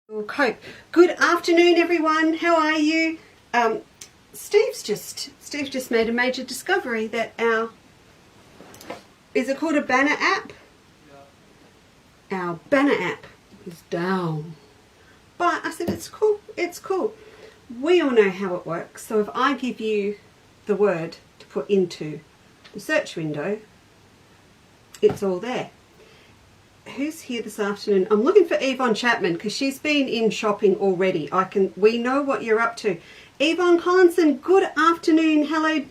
Cope. Good afternoon, everyone. How are you? Steve just made a major discovery that is it called a banner app? Yeah. Our banner app is down. But I said it's cool. It's cool. We all know how it works. So if I give you the word to put into the search window, it's all there. Who's here this afternoon? I'm looking for Yvonne Chapman because she's been in shopping already. We know what you're up to. Yvonne Collinson, good afternoon. Hello,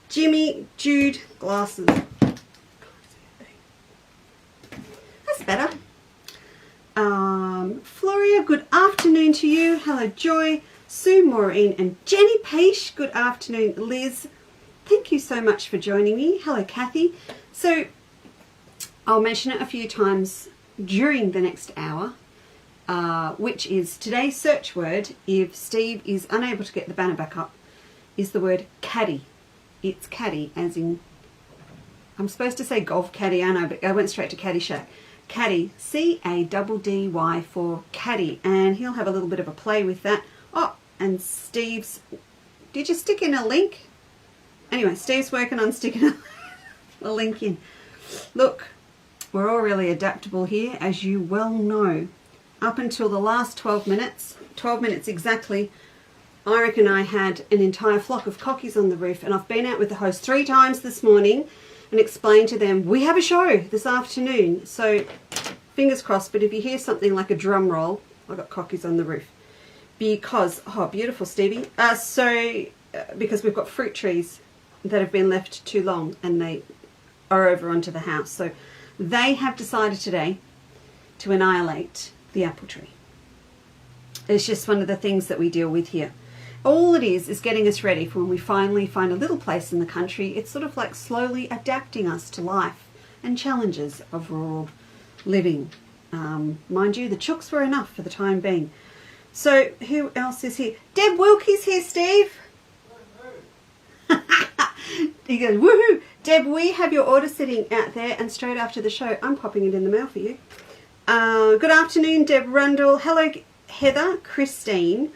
Jimmy, Jude, glasses. That's better. Floria, good afternoon to you. Hello, Joy, Sue, Maureen, and Jenny Paish. Good afternoon, Liz. Thank you so much for joining me. Hello, Kathy. So I'll mention it a few times during the next hour, which is today's search word, if Steve is unable to get the banner back up, is the word caddy. It's caddy, as in, I'm supposed to say golf caddy, I know, but I went straight to Caddyshack. Caddy, C-A-D-D-Y for caddy, and he'll have a little bit of a play with that. Oh, and Steve's, did you stick in a link? Anyway, Steve's working on sticking a link in. Look, we're all really adaptable here, as you well know. Up until the last 12 minutes exactly, I reckon I had an entire flock of cockies on the roof, and I've been out with the host 3 times this morning and explained to them, we have a show this afternoon. So fingers crossed, but if you hear something like a drum roll, I've got cockies on the roof. Because, oh, beautiful, Stevie. Because we've got fruit trees that have been left too long and they are over onto the house. So they have decided today to annihilate the apple tree. It's just one of the things that we deal with here. All it is getting us ready for when we finally find a little place in the country. It's sort of like slowly adapting us to life and challenges of rural living. Mind you, the chooks were enough for the time being. So who else is here? Deb Wilkie's here, Steve. He goes, woohoo! Deb, we have your order sitting out there, and straight after the show, I'm popping it in the mail for you. Good afternoon, Deb Rundle. Hello, Heather, Christine.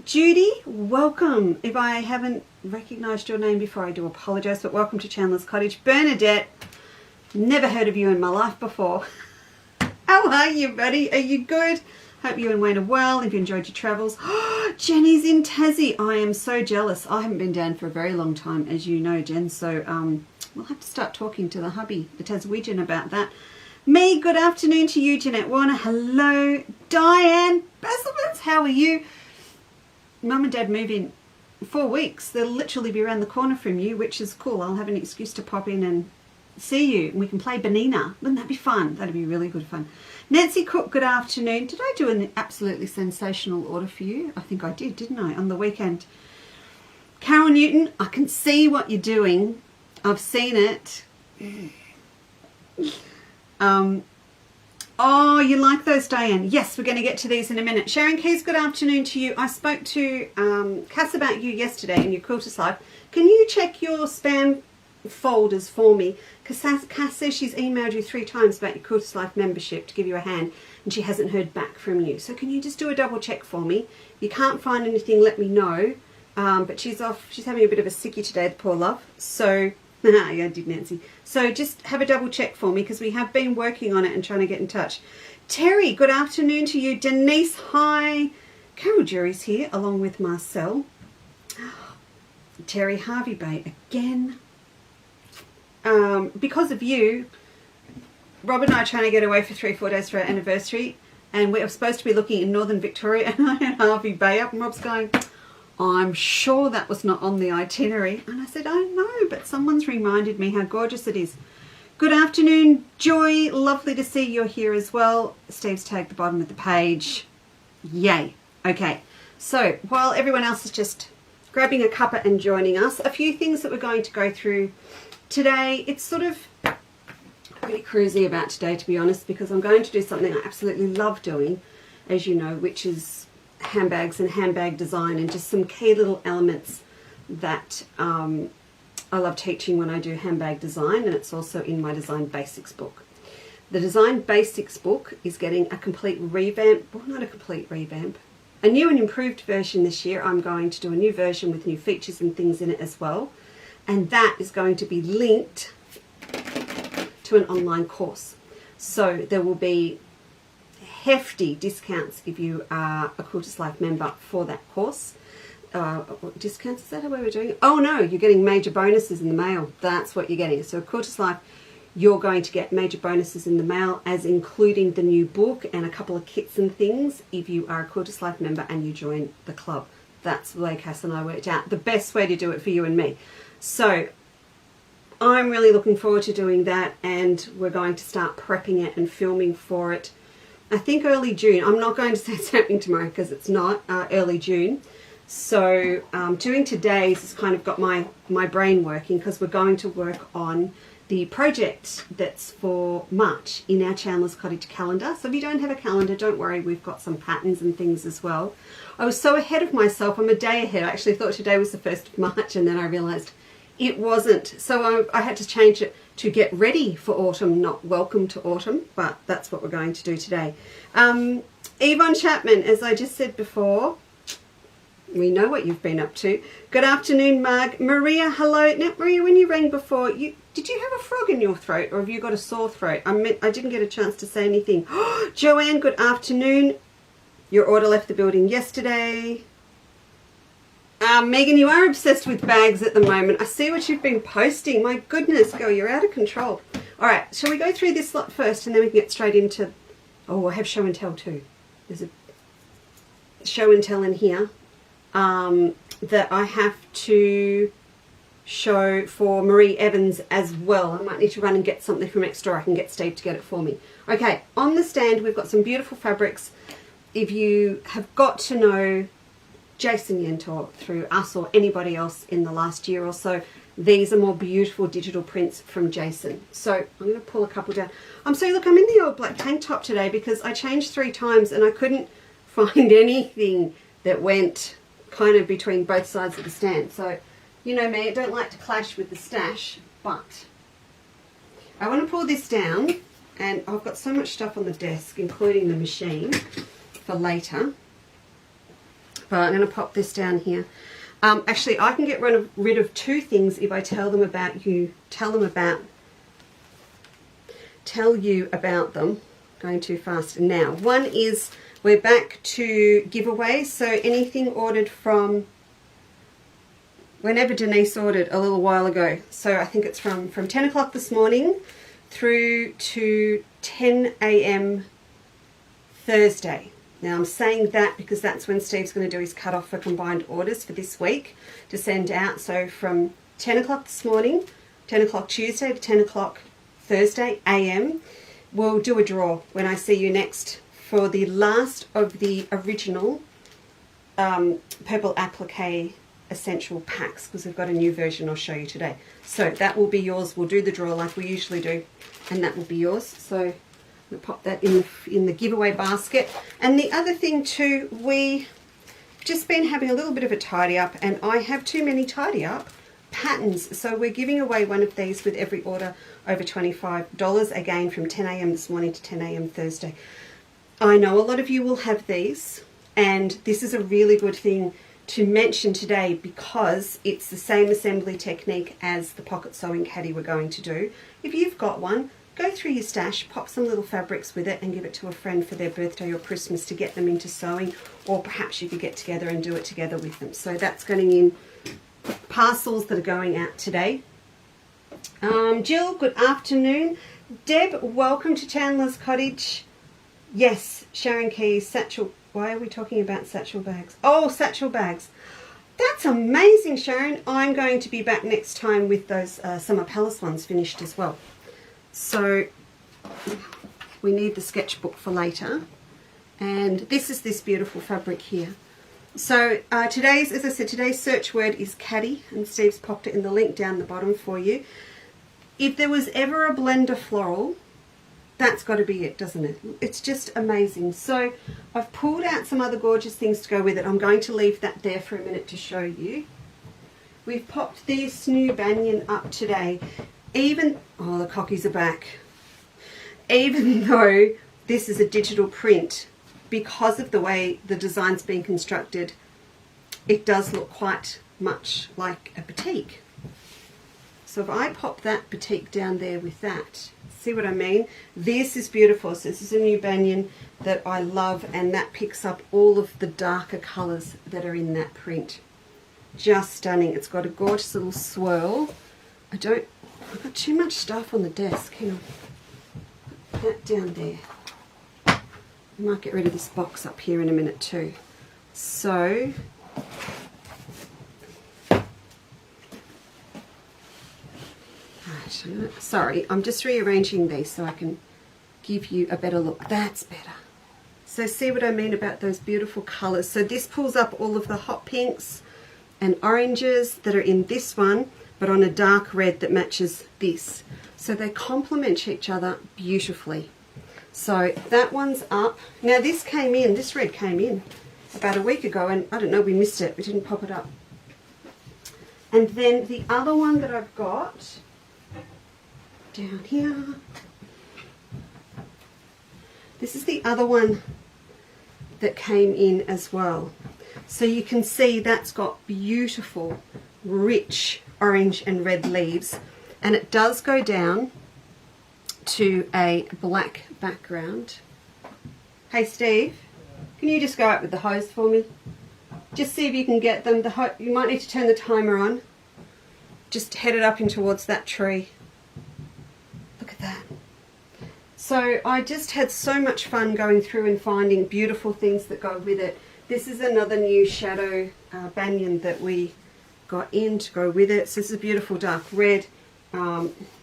Judy, welcome. If I haven't recognised your name before, I do apologise, but welcome to Chandler's Cottage. Bernadette, never heard of you in my life before. How are you, buddy? Are you good? Hope you and Wayne are well. If you enjoyed your travels. Jenny's in Tassie. I am so jealous. I haven't been down for a very long time, as you know, Jen. So we'll have to start talking to the hubby, the Taswegian, about that. Me, good afternoon to you, Jeanette Warner. Hello, Diane Basselmans. How are you? Mum and Dad move in 4 weeks. They'll literally be around the corner from you, which is cool. I'll have an excuse to pop in and see you. And we can play Benina. Wouldn't that be fun? That'd be really good fun. Nancy Cook, good afternoon. Did I do an absolutely sensational order for you? I think I did, didn't I, on the weekend? Carol Newton, I can see what you're doing. I've seen it. Oh, you like those, Diane? Yes, we're going to get to these in a minute. Sharon Keys, good afternoon to you. I spoke to Cass about you yesterday in your Quilters Live. Can you check your spam folders for me? Because Cass says she's emailed you 3 times about your Quilters Life membership to give you a hand, and she hasn't heard back from you. So can you just do a double check for me? If you can't find anything, let me know. But she's off. She's having a bit of a sickie today, the poor love. So, yeah, I did, Nancy. So just have a double check for me, because we have been working on it and trying to get in touch. Terry, good afternoon to you. Denise, hi. Carol Jury's here, along with Marcel. Terry, Harvey Bay again. Because of you, Rob and I are trying to get away for 3-4 days for our anniversary, and we were supposed to be looking in northern Victoria, and I had Harvey Bay up, and Rob's going, I'm sure that was not on the itinerary. And I said, I know, but someone's reminded me how gorgeous it is. Good afternoon, Joy. Lovely to see you're here as well. Steve's tagged the bottom of the page. Yay. Okay, so while everyone else is just grabbing a cuppa and joining us, a few things that we're going to go through today. It's sort of pretty cruisy about today, to be honest, because I'm going to do something I absolutely love doing, as you know, which is handbags and handbag design, and just some key little elements that I love teaching when I do handbag design, and it's also in my design basics book. The Design Basics book is getting a complete revamp, well, not a complete revamp, a new and improved version this year. I'm going to do a new version with new features and things in it as well. And that is going to be linked to an online course. So there will be hefty discounts if you are a Quilters Life member for that course. Discounts, is that how we were doing it? Oh no, you're getting major bonuses in the mail. That's what you're getting. So Quilters Life, you're going to get major bonuses in the mail, as including the new book and a couple of kits and things if you are a Quilters Life member and you join the club. That's the way Cass and I worked out. The best way to do it for you and me. So I'm really looking forward to doing that, and we're going to start prepping it and filming for it. I think early June. I'm not going to say it's happening tomorrow because it's not. Early June. So doing today's has kind of got my brain working, because we're going to work on the project that's for March in our Chandler's Cottage calendar. So if you don't have a calendar, don't worry, we've got some patterns and things as well. I was so ahead of myself. I'm a day ahead. I actually thought today was the 1st of March, and then I realised it wasn't. So I had to change it to get ready for autumn, not welcome to autumn, but that's what we're going to do today. Yvonne Chapman, as I just said before, we know what you've been up to. Good afternoon, Marg. Maria, hello. Now, Maria, when you rang before, did you have a frog in your throat, or have you got a sore throat? I didn't get a chance to say anything. Joanne, good afternoon. Your order left the building yesterday. Megan, you are obsessed with bags at the moment. I see what you've been posting. My goodness, girl, you're out of control. All right, shall we go through this lot first, and then we can get straight into... Oh, I have show and tell too. There's a show and tell in here that I have to show for Marie Evans as well. I might need to run and get something from next door. I can get Steve to get it for me. Okay, on the stand, we've got some beautiful fabrics. If you have got to know Jason Yentor through us or anybody else in the last year or so, these are more beautiful digital prints from Jason. So I'm going to pull a couple down. So look, I'm in the old black tank top today because I changed 3 times and I couldn't find anything that went kind of between both sides of the stand. So you know me, I don't like to clash with the stash, but I want to pull this down, and I've got so much stuff on the desk, including the machine, for later. But I'm going to pop this down here. Actually, I can get rid of 2 things if I tell you about them. Going too fast now. One is we're back to giveaways. So anything ordered from whenever Denise ordered a little while ago. So I think it's from 10 o'clock this morning through to 10 a.m. Thursday. Now I'm saying that because that's when Steve's going to do his cut-off for combined orders for this week to send out. So from 10 o'clock this morning, 10 o'clock Tuesday to 10 o'clock Thursday a.m. we'll do a draw when I see you next for the last of the original purple applique essential packs, because we've got a new version I'll show you today. So that will be yours. We'll do the draw like we usually do, and that will be yours. So we'll pop that in the giveaway basket. And the other thing too, we've just been having a little bit of a tidy up, and I have too many tidy up patterns, so we're giving away one of these with every order over $25, again from 10 a.m. this morning to 10 a.m. Thursday. I know a lot of you will have these, and this is a really good thing to mention today because it's the same assembly technique as the pocket sewing caddy we're going to do. If you've got one, go through your stash, pop some little fabrics with it and give it to a friend for their birthday or Christmas to get them into sewing, or perhaps you could get together and do it together with them. So that's going in parcels that are going out today. Jill, good afternoon. Deb, welcome to Chandler's Cottage. Yes, Sharon Keys, satchel. Why are we talking about satchel bags? Oh, satchel bags. That's amazing, Sharon. I'm going to be back next time with those Summer Palace ones finished as well. So we need the sketchbook for later. And this is this beautiful fabric here. So today's, as I said, today's search word is caddy, and Steve's popped it in the link down the bottom for you. If there was ever a blender floral, that's got to be it, doesn't it? It's just amazing. So I've pulled out some other gorgeous things to go with it. I'm going to leave that there for a minute to show you. We've popped this new banyan up today. Even, oh, the cockies are back. even though this is a digital print, because of the way the design's been constructed, it does look quite much like a batik. So if I pop that batik down there with that, see what I mean? This is beautiful. So this is a new banyan that I love, and that picks up all of the darker colours that are in that print. Just stunning. It's got a gorgeous little swirl. I've got too much stuff on the desk. Hang on. Put that down there. I might get rid of this box up here in a minute too. So sorry, I'm just rearranging these so I can give you a better look. That's better. So see what I mean about those beautiful colours. So this pulls up all of the hot pinks and oranges that are in this one, but on a dark red that matches this. So they complement each other beautifully. So that one's up. Now this red came in about a week ago, and I don't know, we missed it. We didn't pop it up. And then the other one that I've got down here, this is the other one that came in as well. So you can see that's got beautiful, rich orange and red leaves, and it does go down to a black background. Hey Steve, can you just go out with the hose for me? Just see if you can get them. You might need to turn the timer on. Just head it up in towards that tree. Look at that. So I just had so much fun going through and finding beautiful things that go with it. This is another new shadow banyan that we got in to go with it. So this is a beautiful dark red.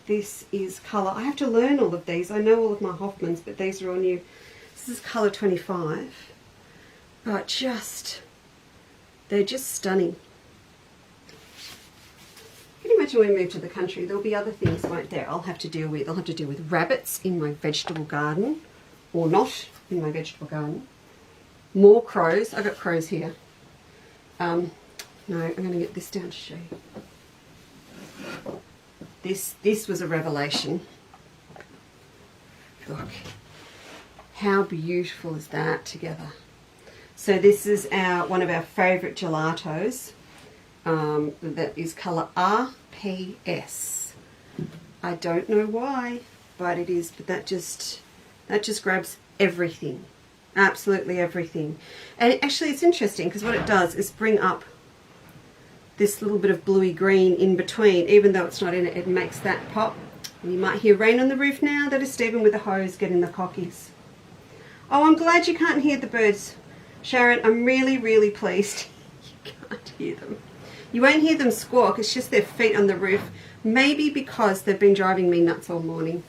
This is colour, I have to learn all of these. I know all of my Hoffmans, but these are all new. This is colour 25. But they're just stunning. Can you imagine when we move to the country? There'll be other things right there I'll have to deal with. I'll have to deal with rabbits in my vegetable garden, or not in my vegetable garden. More crows. I've got crows here. No, I'm going to get this down to show you. This was a revelation. Look, how beautiful is that together? So this is one of our favourite gelatos. That is colour RPS. I don't know why, but it is. But that just grabs everything, absolutely everything. And actually, it's interesting because what it does is bring up this little bit of bluey green in between, even though it's not in it. It makes that pop. And you might hear rain on the roof now. That is Stephen with the hose getting the cockies. Oh, I'm glad you can't hear the birds, Sharon. I'm really, really pleased you can't hear them. You won't hear them squawk. It's just their feet on the roof. Maybe because they've been driving me nuts all morning.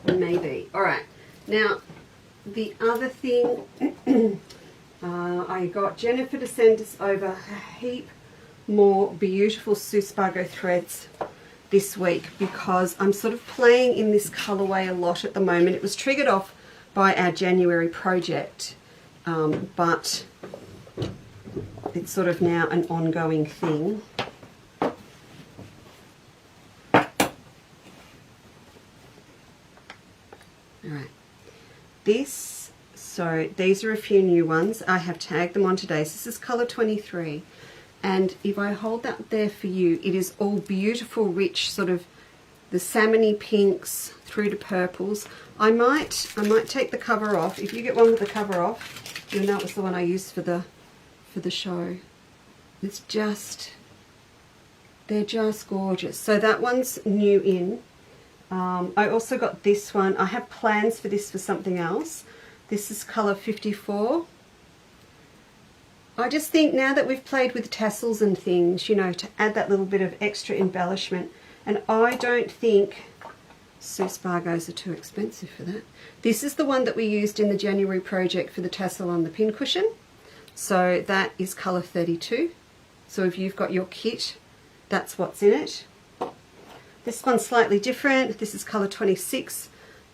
Maybe. All right. Now, the other thing, I got Jennifer to send us over a heap more beautiful Suspago threads this week, because I'm sort of playing in this colorway a lot at the moment. It was triggered off by our January project, but it's sort of now an ongoing thing. Alright, so these are a few new ones. I have tagged them on today. So this is colour 23, and if I hold that there for you, it is all beautiful, rich, sort of the salmony pinks through to purples. I might take the cover off. If you get one with the cover off, you'll know it was the one I used for the show. It's just, they're just gorgeous. So that one's new in. I also got this one. I have plans for this for something else. This is colour 54. I just think now that we've played with tassels and things, you know, to add that little bit of extra embellishment, and I don't think Suspagos are too expensive for that. This is the one that we used in the January project for the tassel on the pincushion. So that is colour 32. So if you've got your kit, that's what's in it. This one's slightly different. This is colour 26.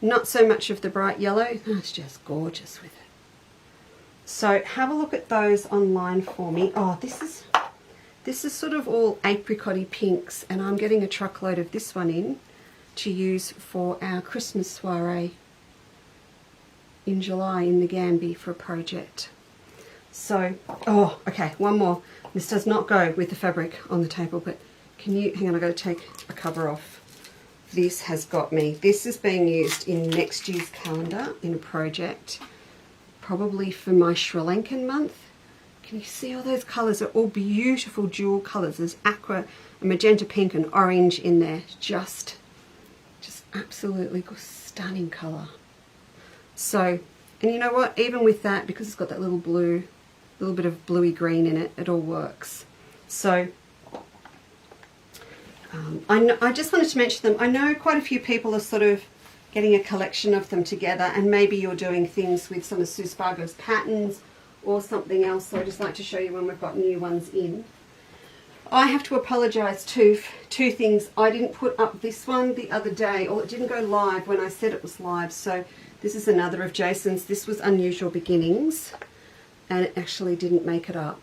Not so much of the bright yellow. Oh, it's just gorgeous with it. So have a look at those online for me. Oh, this is sort of all apricot-y pinks, and I'm getting a truckload of this one in. to use for our Christmas soiree in July in the Gamby for a project. So, oh, okay, one more. This does not go with the fabric on the table, but can you, hang on, I've got to take a cover off. This has got me. This is being used in next year's calendar in a project, probably for my Sri Lankan month. Can you see all those colours? They're all beautiful dual colours. There's aqua, a magenta pink and orange in there. Just absolutely stunning colour. So, and you know what? Even with that, because it's got that little blue, little bit of bluey green in it, it all works. So, I just wanted to mention them. I know quite a few people are sort of getting a collection of them together, and maybe you're doing things with some of Sue Spargo's patterns or something else. So I just like to show you when we've got new ones in. I have to apologise too for two things. I didn't put up this one the other day, or it didn't go live when I said it was live. So this is another of Jason's. This was Unusual Beginnings, and it actually didn't make it up.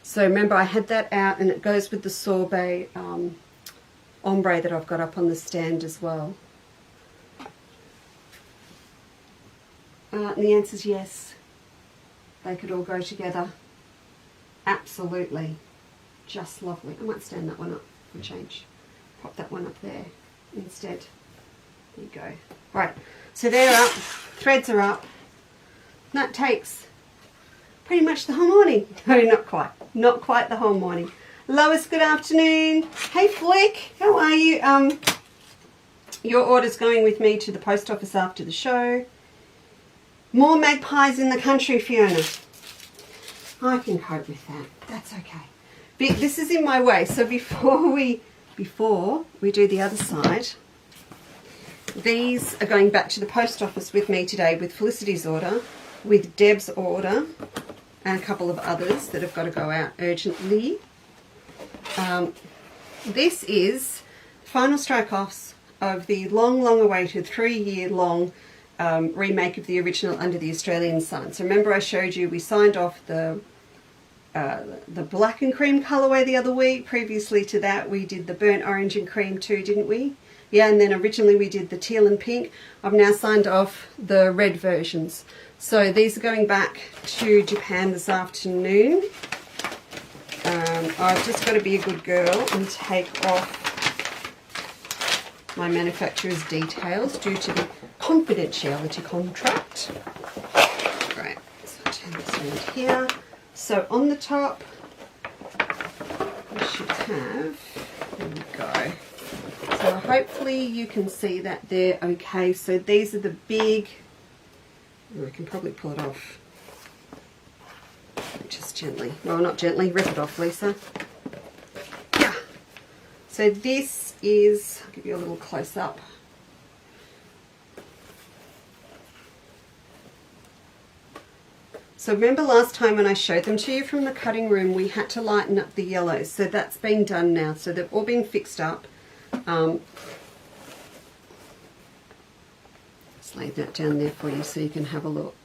So remember, I had that out, and it goes with the sorbet ombre that I've got up on the stand as well. And the answer is yes. They could all go together. Absolutely. Just lovely. I might stand that one up for change. Pop that one up there instead. There you go. Right, so they're up. Threads are up. That takes pretty much the whole morning. No, not quite. Not quite the whole morning. Lois, good afternoon. Hey Flick, how are you? Your order's going with me to the post office after the show. More magpies in the country, Fiona. I can cope with that. That's okay. This is in my way. So before we do the other side, these are going back to the post office with me today with Felicity's order, with Deb's order, and a couple of others that have got to go out urgently. This is final strike-offs of the long awaited 3-year-long remake of the original Under the Australian Sun. So remember I showed you we signed off the black and cream colourway the other week. Previously to that we did the burnt orange and cream too, didn't we? Yeah, and then originally we did the teal and pink. I've now signed off the red versions. So these are going back to Japan this afternoon. I've just got to be a good girl and take off my manufacturer's details due to the confidentiality contract. Right, so I'll turn this around here. So on the top, we should have, there we go. So hopefully you can see that they're okay. So these are the big, I can probably pull it off. Just gently. Well, not gently. Rip it off, Lisa. Yeah. So this is, I'll give you a little close up. So remember last time when I showed them to you from the cutting room, we had to lighten up the yellows. So that's been done now. So they've all been fixed up. Just lay that down there for you so you can have a look.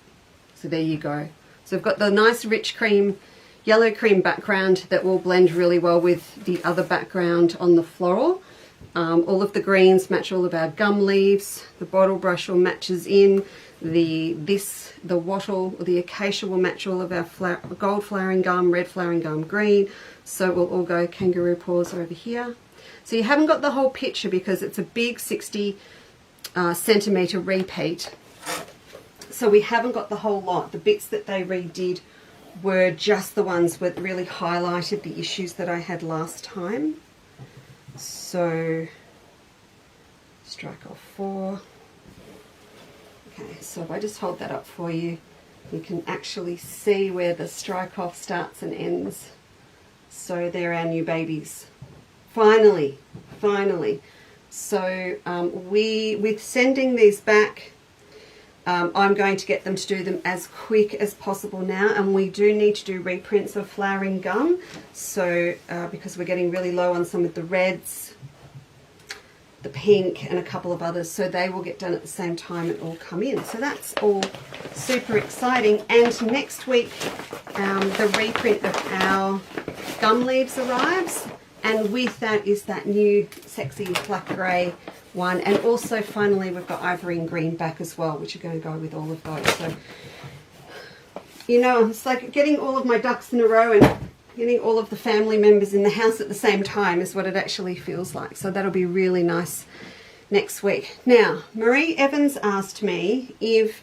So there you go. So I've got the nice rich cream, yellow cream background that will blend really well with the other background on the floral. All of the greens match all of our gum leaves. The bottle brush all matches in. The wattle or the acacia will match all of our gold flowering gum, red flowering gum, green. So we'll all go kangaroo paws over here. So you haven't got the whole picture because it's a big 60 centimetre repeat. So we haven't got the whole lot. The bits that they redid were just the ones that really highlighted the issues that I had last time. So strike off 4. Okay, so if I just hold that up for you, you can actually see where the strike off starts and ends. So they're our new babies. Finally. So with sending these back, I'm going to get them to do them as quick as possible now, and we do need to do reprints of flowering gum, so because we're getting really low on some of the reds, the pink and a couple of others, so they will get done at the same time and all come in. So that's all super exciting. And next week the reprint of our gum leaves arrives, and with that is that new sexy black grey one. And also finally we've got ivory and green back as well, which are going to go with all of those. So, you know, it's like getting all of my ducks in a row and getting all of the family members in the house at the same time is what it actually feels like. So that'll be really nice next week. Now, Marie Evans asked me if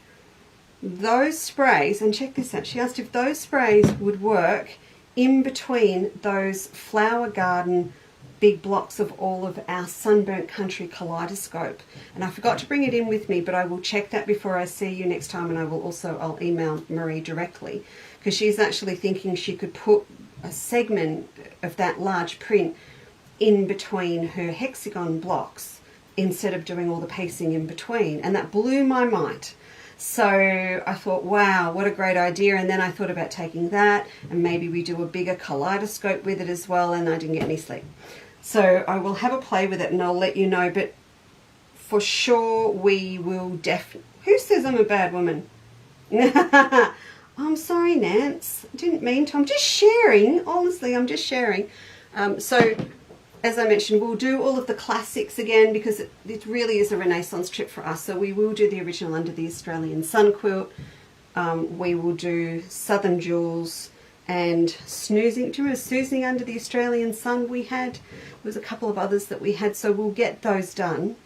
those sprays, and check this out, she asked if those sprays would work in between those flower garden big blocks of all of our Sunburnt Country kaleidoscope. And I forgot to bring it in with me, but I will check that before I see you next time, and I'll email Marie directly, because she's actually thinking she could put a segment of that large print in between her hexagon blocks instead of doing all the piecing in between, and that blew my mind. So I thought, wow, what a great idea. And then I thought about taking that and maybe we do a bigger kaleidoscope with it as well, and I didn't get any sleep. So I will have a play with it and I'll let you know, but for sure we will definitely... Who says I'm a bad woman? I'm sorry, Nance. I didn't mean to. I'm just sharing. Honestly, I'm just sharing. So, as I mentioned, we'll do all of the classics again because it really is a Renaissance trip for us. So we will do the original Under the Australian Sun quilt. We will do Southern Jewels and Snoozing. Do you remember Snoozing Under the Australian Sun we had? There was a couple of others that we had. So we'll get those done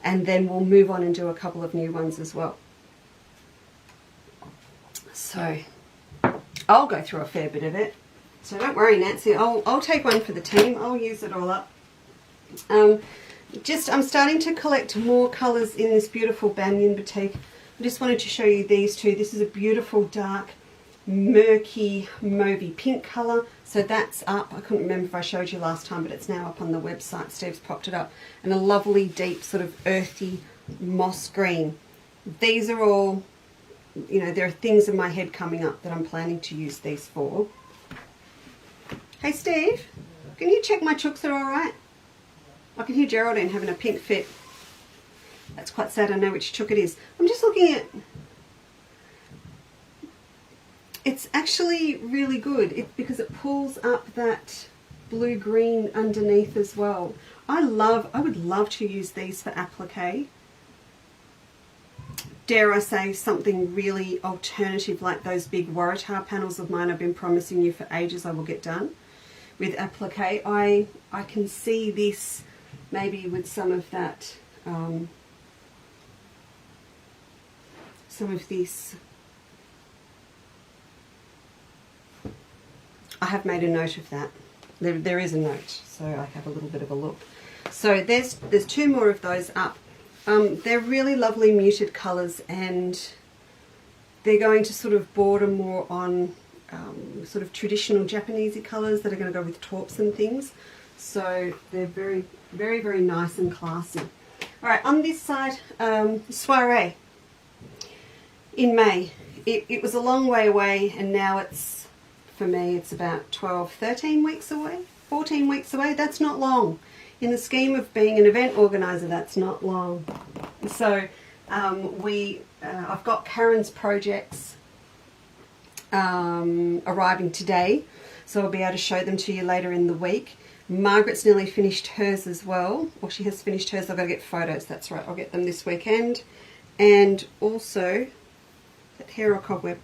and then we'll move on and do a couple of new ones as well. So I'll go through a fair bit of it. So don't worry, Nancy, I'll take one for the team. I'll use it all up. I'm starting to collect more colours in this beautiful Banyan Batik. I just wanted to show you these two. This is a beautiful dark murky mauvey pink colour. So that's up. I couldn't remember if I showed you last time, but it's now up on the website. Steve's popped it up. And a lovely deep sort of earthy moss green. These are all, you know, there are things in my head coming up that I'm planning to use these for. Hey Steve, can you check my chooks are alright? I can hear Geraldine having a pink fit. That's quite sad, I know which chook it is. I'm just looking at... It's actually really good because it pulls up that blue-green underneath as well. I would love to use these for applique. Dare I say something really alternative like those big Waratah panels of mine I've been promising you for ages I will get done with applique. I can see this maybe with some of that, some of this. I have made a note of that. There is a note, so I have a little bit of a look. So there's two more of those up. They're really lovely muted colours, and they're going to sort of border more on sort of traditional Japanesey colours that are going to go with taupes and things. So they're very, very, very nice and classy. All right, on this side, Soiree in May. It was a long way away, and now it's, for me, it's about 12, 13 weeks away, 14 weeks away. That's not long. In the scheme of being an event organiser, that's not long. So I've got Karen's projects arriving today, so I'll be able to show them to you later in the week. Margaret's nearly finished hers as well, or she has finished hers. I've got to get photos, that's right, I'll get them this weekend. And also, that hair or cobweb,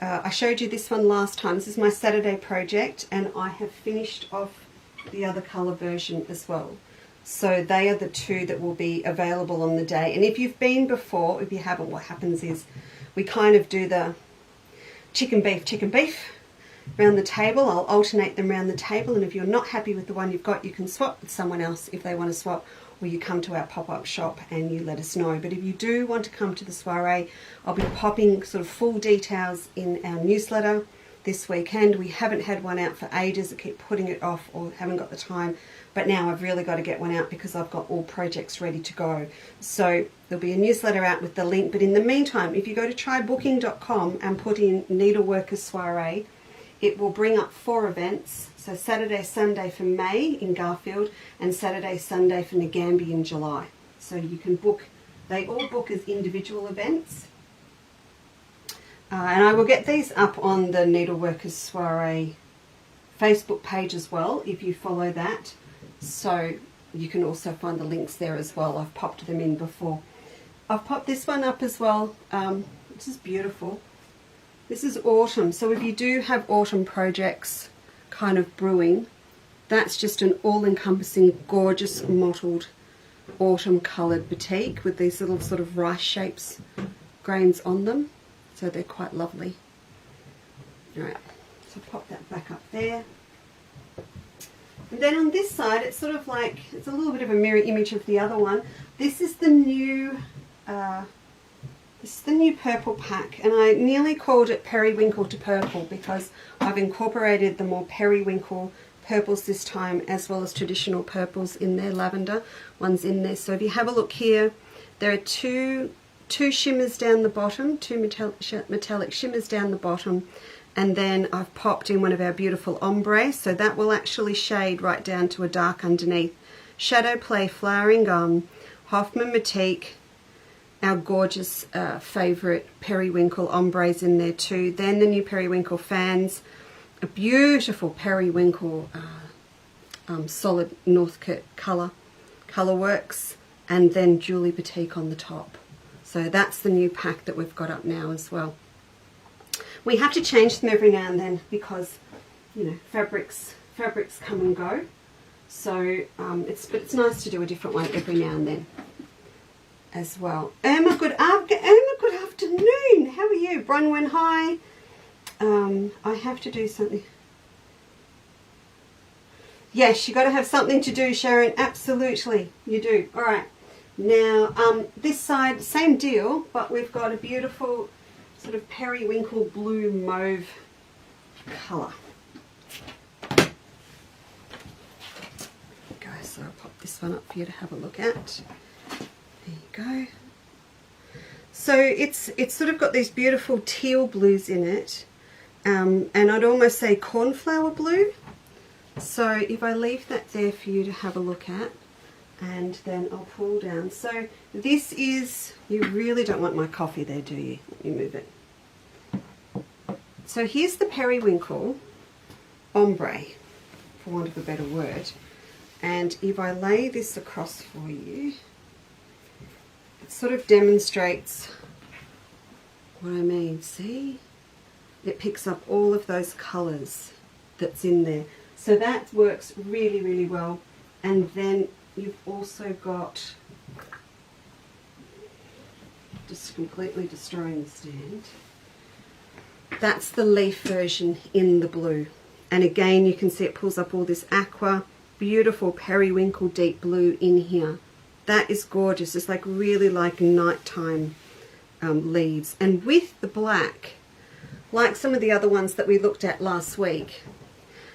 I showed you this one last time. This is my Saturday project, and I have finished off the other colour version as well. So they are the two that will be available on the day. And if you've been before, if you haven't, what happens is we kind of do the chicken beef around the table. I'll alternate them around the table, and if you're not happy with the one you've got, you can swap with someone else if they want to swap, or you come to our pop-up shop and you let us know. But if you do want to come to the soiree, I'll be popping sort of full details in our newsletter this weekend. We haven't had one out for ages. I keep putting it off or haven't got the time, but now I've really got to get one out because I've got all projects ready to go. So there'll be a newsletter out with the link, but in the meantime, if you go to trybooking.com and put in Needleworkers Soiree, it will bring up 4 events. So Saturday, Sunday for May in Garfield, and Saturday, Sunday for Nagambie in July. So you can book, they all book as individual events. And I will get these up on the Needleworkers Soiree Facebook page as well, if you follow that. So you can also find the links there as well. I've popped them in before. I've popped this one up as well. This is beautiful. This is autumn, so if you do have autumn projects kind of brewing, that's just an all-encompassing, gorgeous, mottled, autumn coloured batik with these little sort of rice shapes, grains on them. So they're quite lovely. Alright, so pop that back up there. And then on this side, it's sort of like, it's a little bit of a mirror image of the other one. This is the new purple pack, and I nearly called it periwinkle to purple because I've incorporated the more periwinkle purples this time, as well as traditional purples in there, lavender ones in there. So if you have a look here, there are two shimmers down the bottom, two metallic shimmers down the bottom, and then I've popped in one of our beautiful ombre, so that will actually shade right down to a dark underneath. Shadow Play Flowering Gum, Hoffman Batik, our gorgeous favourite periwinkle ombres in there too. Then the new periwinkle fans, a beautiful periwinkle solid Northcote colour works, and then Julie Batik on the top. So that's the new pack that we've got up now as well. We have to change them every now and then because, you know, fabrics come and go. So it's nice to do a different one every now and then as well. Emma, good afternoon. How are you? Bronwyn, hi. I have to do something. Yes, you got to have something to do, Sharon. Absolutely, you do. All right. Now, this side, same deal, but we've got a beautiful sort of periwinkle blue mauve colour. There you go. So I'll pop this one up for you to have a look at. There you go. So it's sort of got these beautiful teal blues in it, and I'd almost say cornflower blue. So if I leave that there for you to have a look at, and then I'll pull down. So this is, you really don't want my coffee there, do you? Let me move it. So here's the periwinkle ombre, for want of a better word. And if I lay this across for you, it sort of demonstrates what I mean. See? It picks up all of those colours that's in there. So that works really, really well. And then you've also got, just completely destroying the stand, that's the leaf version in the blue. And again, you can see it pulls up all this aqua, beautiful periwinkle deep blue in here. That is gorgeous. It's like really like nighttime leaves. And with the black, like some of the other ones that we looked at last week,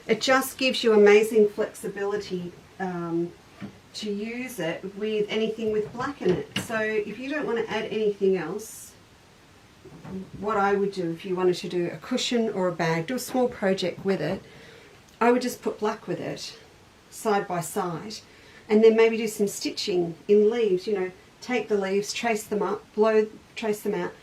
it just gives you amazing flexibility to use it with anything with black in it. So if you don't want to add anything else, what I would do if you wanted to do a cushion or a bag, do a small project with it, I would just put black with it side by side, and then maybe do some stitching in leaves. You know, take the leaves, trace them up, trace them out,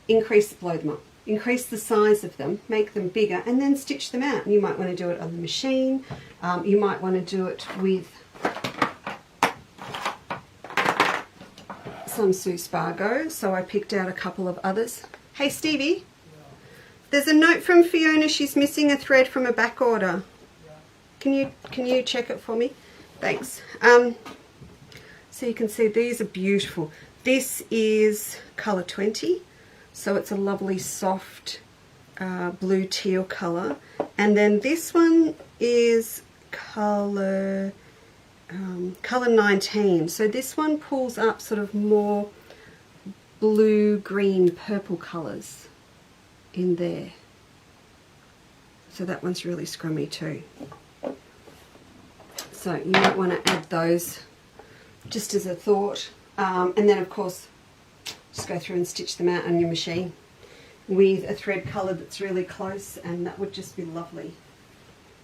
blow them up, increase the size of them, make them bigger, and then stitch them out. And you might want to do it on the machine. You might want to do it with some Sue Spargo. So I picked out a couple of others. Hey Stevie, there's a note from Fiona. She's missing a thread from a back order. Can you check it for me? Thanks. So you can see these are beautiful. This is colour 20, so it's a lovely soft blue teal colour. And then this one is colour 19. So this one pulls up sort of more blue, green, purple colours in there. So that one's really scrummy too. So you might want to add those just as a thought. And then of course just go through and stitch them out on your machine with a thread colour that's really close, and that would just be lovely.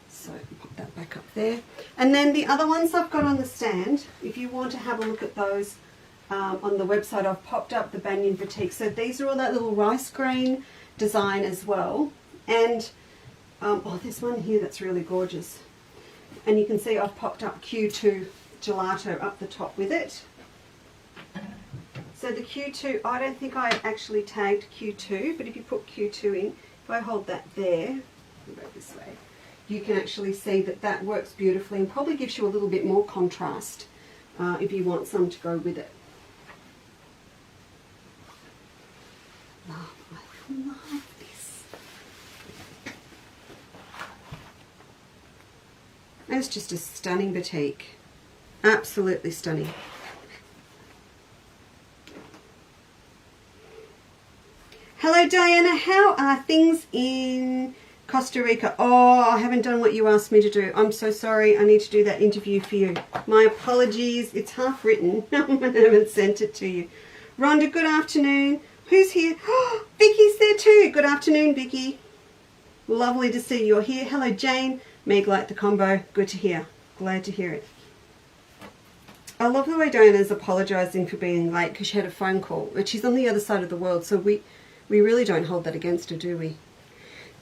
So pop that back up there. And then the other ones I've got on the stand, if you want to have a look at those on the website, I've popped up the Banyan Batik. So these are all that little rice grain design as well. And oh, there's one here that's really gorgeous. And you can see I've popped up Q2 gelato up the top with it. So the Q2, I don't think I actually tagged Q2, but if you put Q2 in, if I hold that there, go this way, you can actually see that that works beautifully and probably gives you a little bit more contrast if you want some to go with it. I love this. It's just a stunning batik. Absolutely stunning. Hello Diana, how are things in Costa Rica? Oh, I haven't done what you asked me to do. I'm so sorry. I need to do that interview for you. My apologies. It's half written. I haven't sent it to you. Rhonda, good afternoon. Who's here? Oh, Vicky's there too. Good afternoon, Vicky. Lovely to see you're here. Hello Jane. Meg liked the combo. Good to hear. Glad to hear it. I love the way Diana's apologising for being late because she had a phone call. But she's on the other side of the world, so we really don't hold that against her, do we?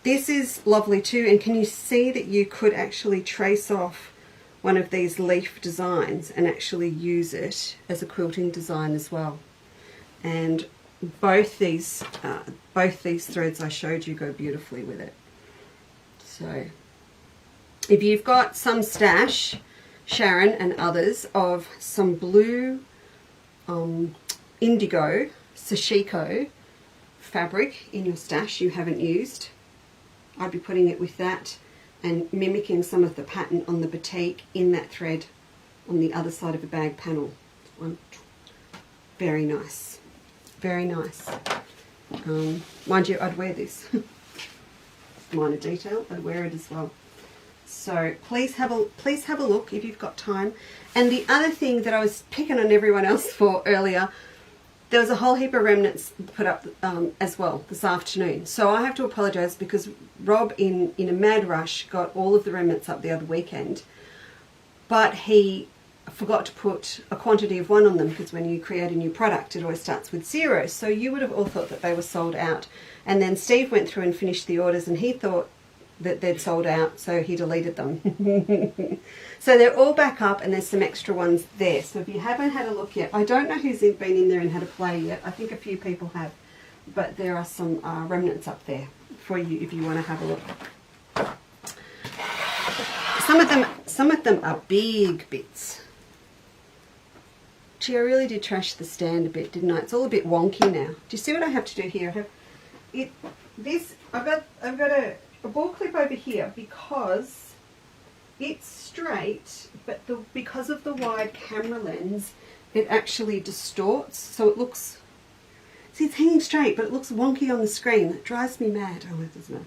This is lovely too, and can you see that you could actually trace off one of these leaf designs and actually use it as a quilting design as well. And both these threads I showed you go beautifully with it. So if you've got some stash, Sharon and others, of some blue indigo sashiko fabric in your stash you haven't used, I'd be putting it with that and mimicking some of the pattern on the batik in that thread on the other side of the bag panel. Very nice. Very nice. Mind you, I'd wear this. Minor detail, I'd wear it as well. So please have a look if you've got time. And the other thing that I was picking on everyone else for earlier, there was a whole heap of remnants put up as well this afternoon. So I have to apologise because Rob, in a mad rush, got all of the remnants up the other weekend. But he forgot to put a quantity of one on them because when you create a new product, it always starts with 0. So you would have all thought that they were sold out. And then Steve went through and finished the orders and he thought that they'd sold out, so he deleted them. So they're all back up and there's some extra ones there. So if you haven't had a look yet, I don't know who's been in there and had a play yet. I think a few people have, but there are some remnants up there for you if you want to have a look. Some of them are big bits. Gee, I really did trash the stand a bit, didn't I? It's all a bit wonky now. Do you see what I have to do here? I've got a ball clip over here because it's straight, but because of the wide camera lens, it actually distorts. So it looks, see, it's hanging straight, but it looks wonky on the screen. It drives me mad. Oh, it doesn't know.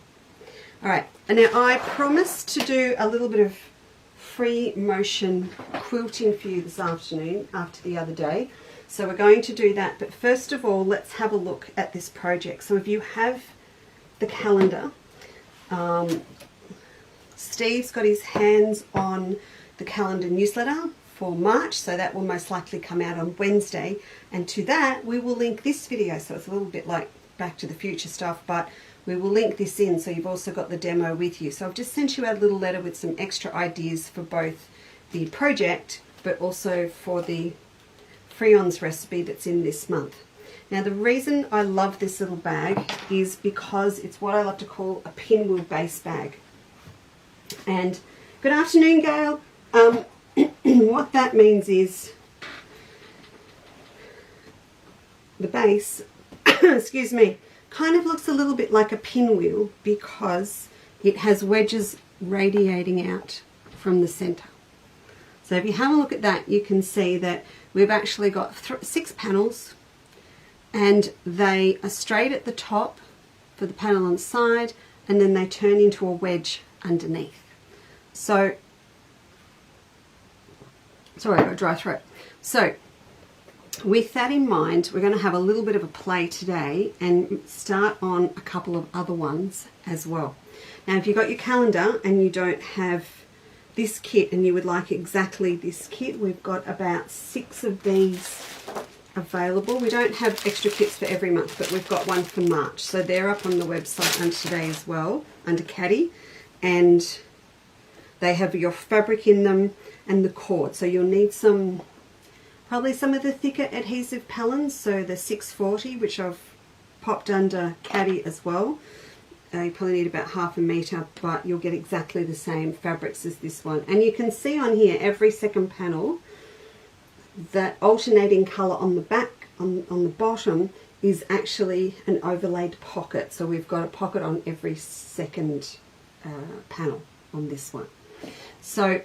All right, and now I promised to do a little bit of free motion quilting for you this afternoon after the other day. So we're going to do that. But first of all, let's have a look at this project. So if you have the calendar, Steve's got his hands on the calendar newsletter for March, so that will most likely come out on Wednesday, and to that we will link this video. So it's a little bit like Back to the Future stuff, but we will link this in so you've also got the demo with you. So I've just sent you out a little letter with some extra ideas for both the project but also for the Freon's recipe that's in this month. Now the reason I love this little bag is because it's what I like to call a pinwheel base bag. And good afternoon, Gail. What that means is the base, excuse me, kind of looks a little bit like a pinwheel because it has wedges radiating out from the center. So if you have a look at that, you can see that we've actually got 6 panels, and they are straight at the top for the panel on the side, and then they turn into a wedge underneath. So, sorry, I've got a dry throat. So, with that in mind, we're going to have a little bit of a play today and start on a couple of other ones as well. Now, if you've got your calendar and you don't have this kit and you would like exactly this kit, we've got about 6 of these available. We don't have extra kits for every month, but we've got one for March. So they're up on the website under today as well, under Caddy, and they have your fabric in them, and the cord. So you'll need probably some of the thicker adhesive pellets, so the 640, which I've popped under caddy as well. You probably need about 1/2 metre, but you'll get exactly the same fabrics as this one. And you can see on here, every second panel, that alternating colour on the back, on the bottom, is actually an overlaid pocket. So we've got a pocket on every second panel on this one. So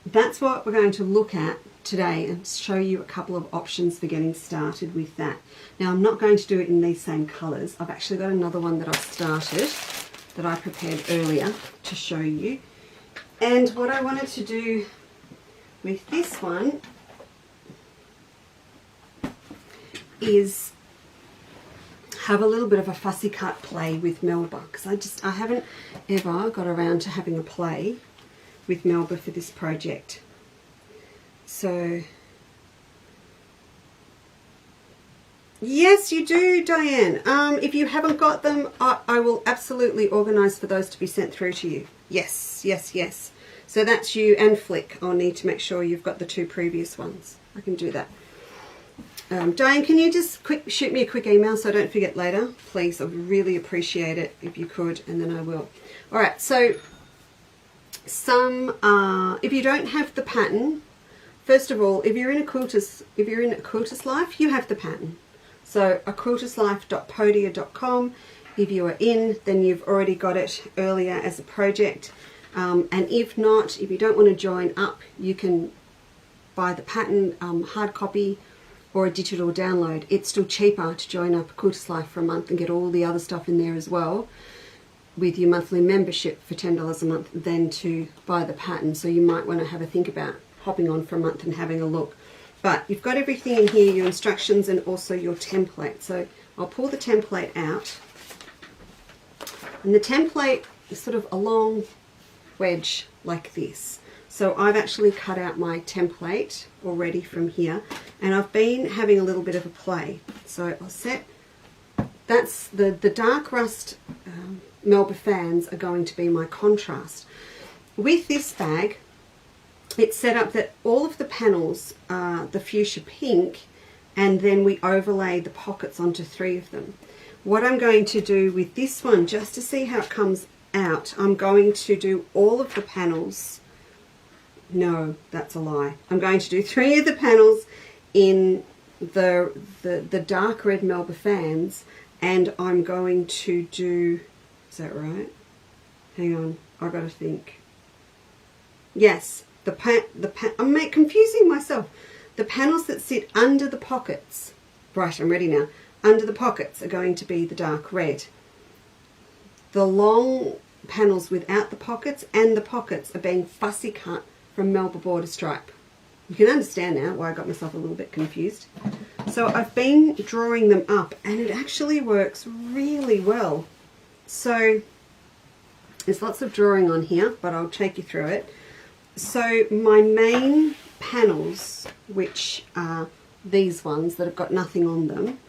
that's what we're going to look at today and show you a couple of options for getting started with that. Now, I'm not going to do it in these same colours. I've actually got another one that I've started that I prepared earlier to show you. And what I wanted to do with this one is have a little bit of a fussy cut play with Melba, because I haven't ever got around to having a play with Melba for this project. So yes, you do, Diane. If you haven't got them, I will absolutely organise for those to be sent through to you. Yes, yes, yes. So that's you and Flick. I'll need to make sure you've got the 2 previous ones. I can do that. Diane, can you just shoot me a quick email so I don't forget later? Please, I'd really appreciate it if you could, and then I will. All right, so if you don't have the pattern, first of all, if you're in a quilter's life, you have the pattern. So a quilterslife.podia.com. If you are in, then you've already got it earlier as a project. And if not, if you don't want to join up, you can buy the pattern hard copy or a digital download. It's still cheaper to join up Quilter's Life for a month and get all the other stuff in there as well with your monthly membership for $10 a month than to buy the pattern. So you might want to have a think about hopping on for a month and having a look. But you've got everything in here, your instructions and also your template. So I'll pull the template out. And the template is sort of a long wedge like this. So I've actually cut out my template already from here, and I've been having a little bit of a play. So I'll set, that's the dark rust Melba fans are going to be my contrast. With this bag, it's set up that all of the panels are the fuchsia pink, and then we overlay the pockets onto 3 of them. What I'm going to do with this one, just to see how it comes out, I'm going to do all of the panels. No, that's a lie. I'm going to do 3 of the panels in the dark red Melba fans, and I'm going to do, is that right? Hang on, I've got to think. Yes, I'm confusing myself. The panels that sit under the pockets, right, I'm ready now. Under the pockets are going to be the dark red. The long panels without the pockets and the pockets are being fussy cut from Melba border stripe. You can understand now why I got myself a little bit confused. So I've been drawing them up and it actually works really well. So there's lots of drawing on here, but I'll take you through it. So my main panels, which are these ones that have got nothing on them,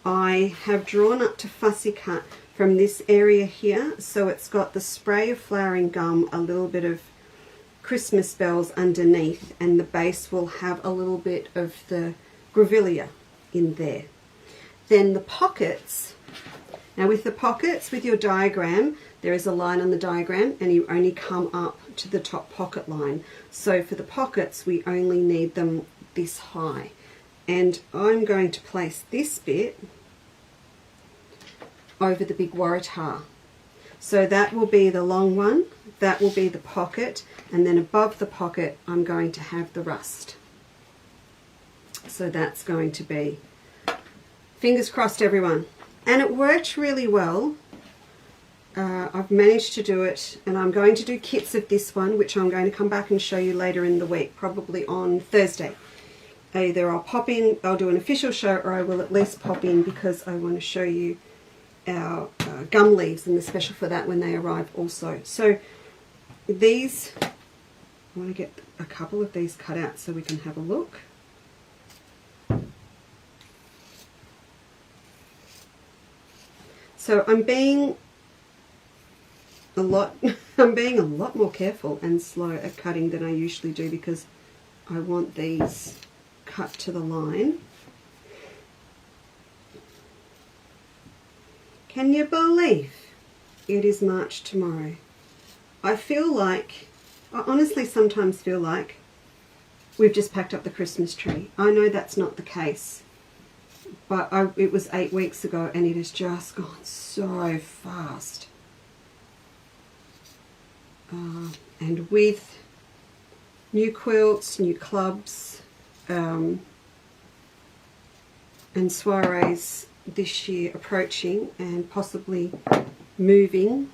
I have drawn up to fussy cut from this area here. So it's got the spray of flowering gum, a little bit of Christmas bells underneath, and the base will have a little bit of the grevillea in there. Then the pockets, now with the pockets, with your diagram, there is a line on the diagram and you only come up to the top pocket line. So for the pockets, we only need them this high. And I'm going to place this bit over the big waratah. So that will be the long one, that will be the pocket, and then above the pocket I'm going to have the rust. So that's going to be, fingers crossed everyone. And it worked really well. I've managed to do it, and I'm going to do kits of this one, which I'm going to come back and show you later in the week, probably on Thursday. Either I'll pop in, I'll do an official show, or I will at least pop in because I want to show you our gum leaves and the special for that when they arrive also. So these, I want to get a couple of these cut out so we can have a look. So I'm being a lot I'm being a lot more careful and slow at cutting than I usually do because I want these cut to the line. Can you believe it is March tomorrow? I honestly sometimes feel like we've just packed up the Christmas tree. I know that's not the case, but it was 8 weeks ago and it has just gone so fast. And with new quilts, new clubs, and soirees this year approaching and possibly moving.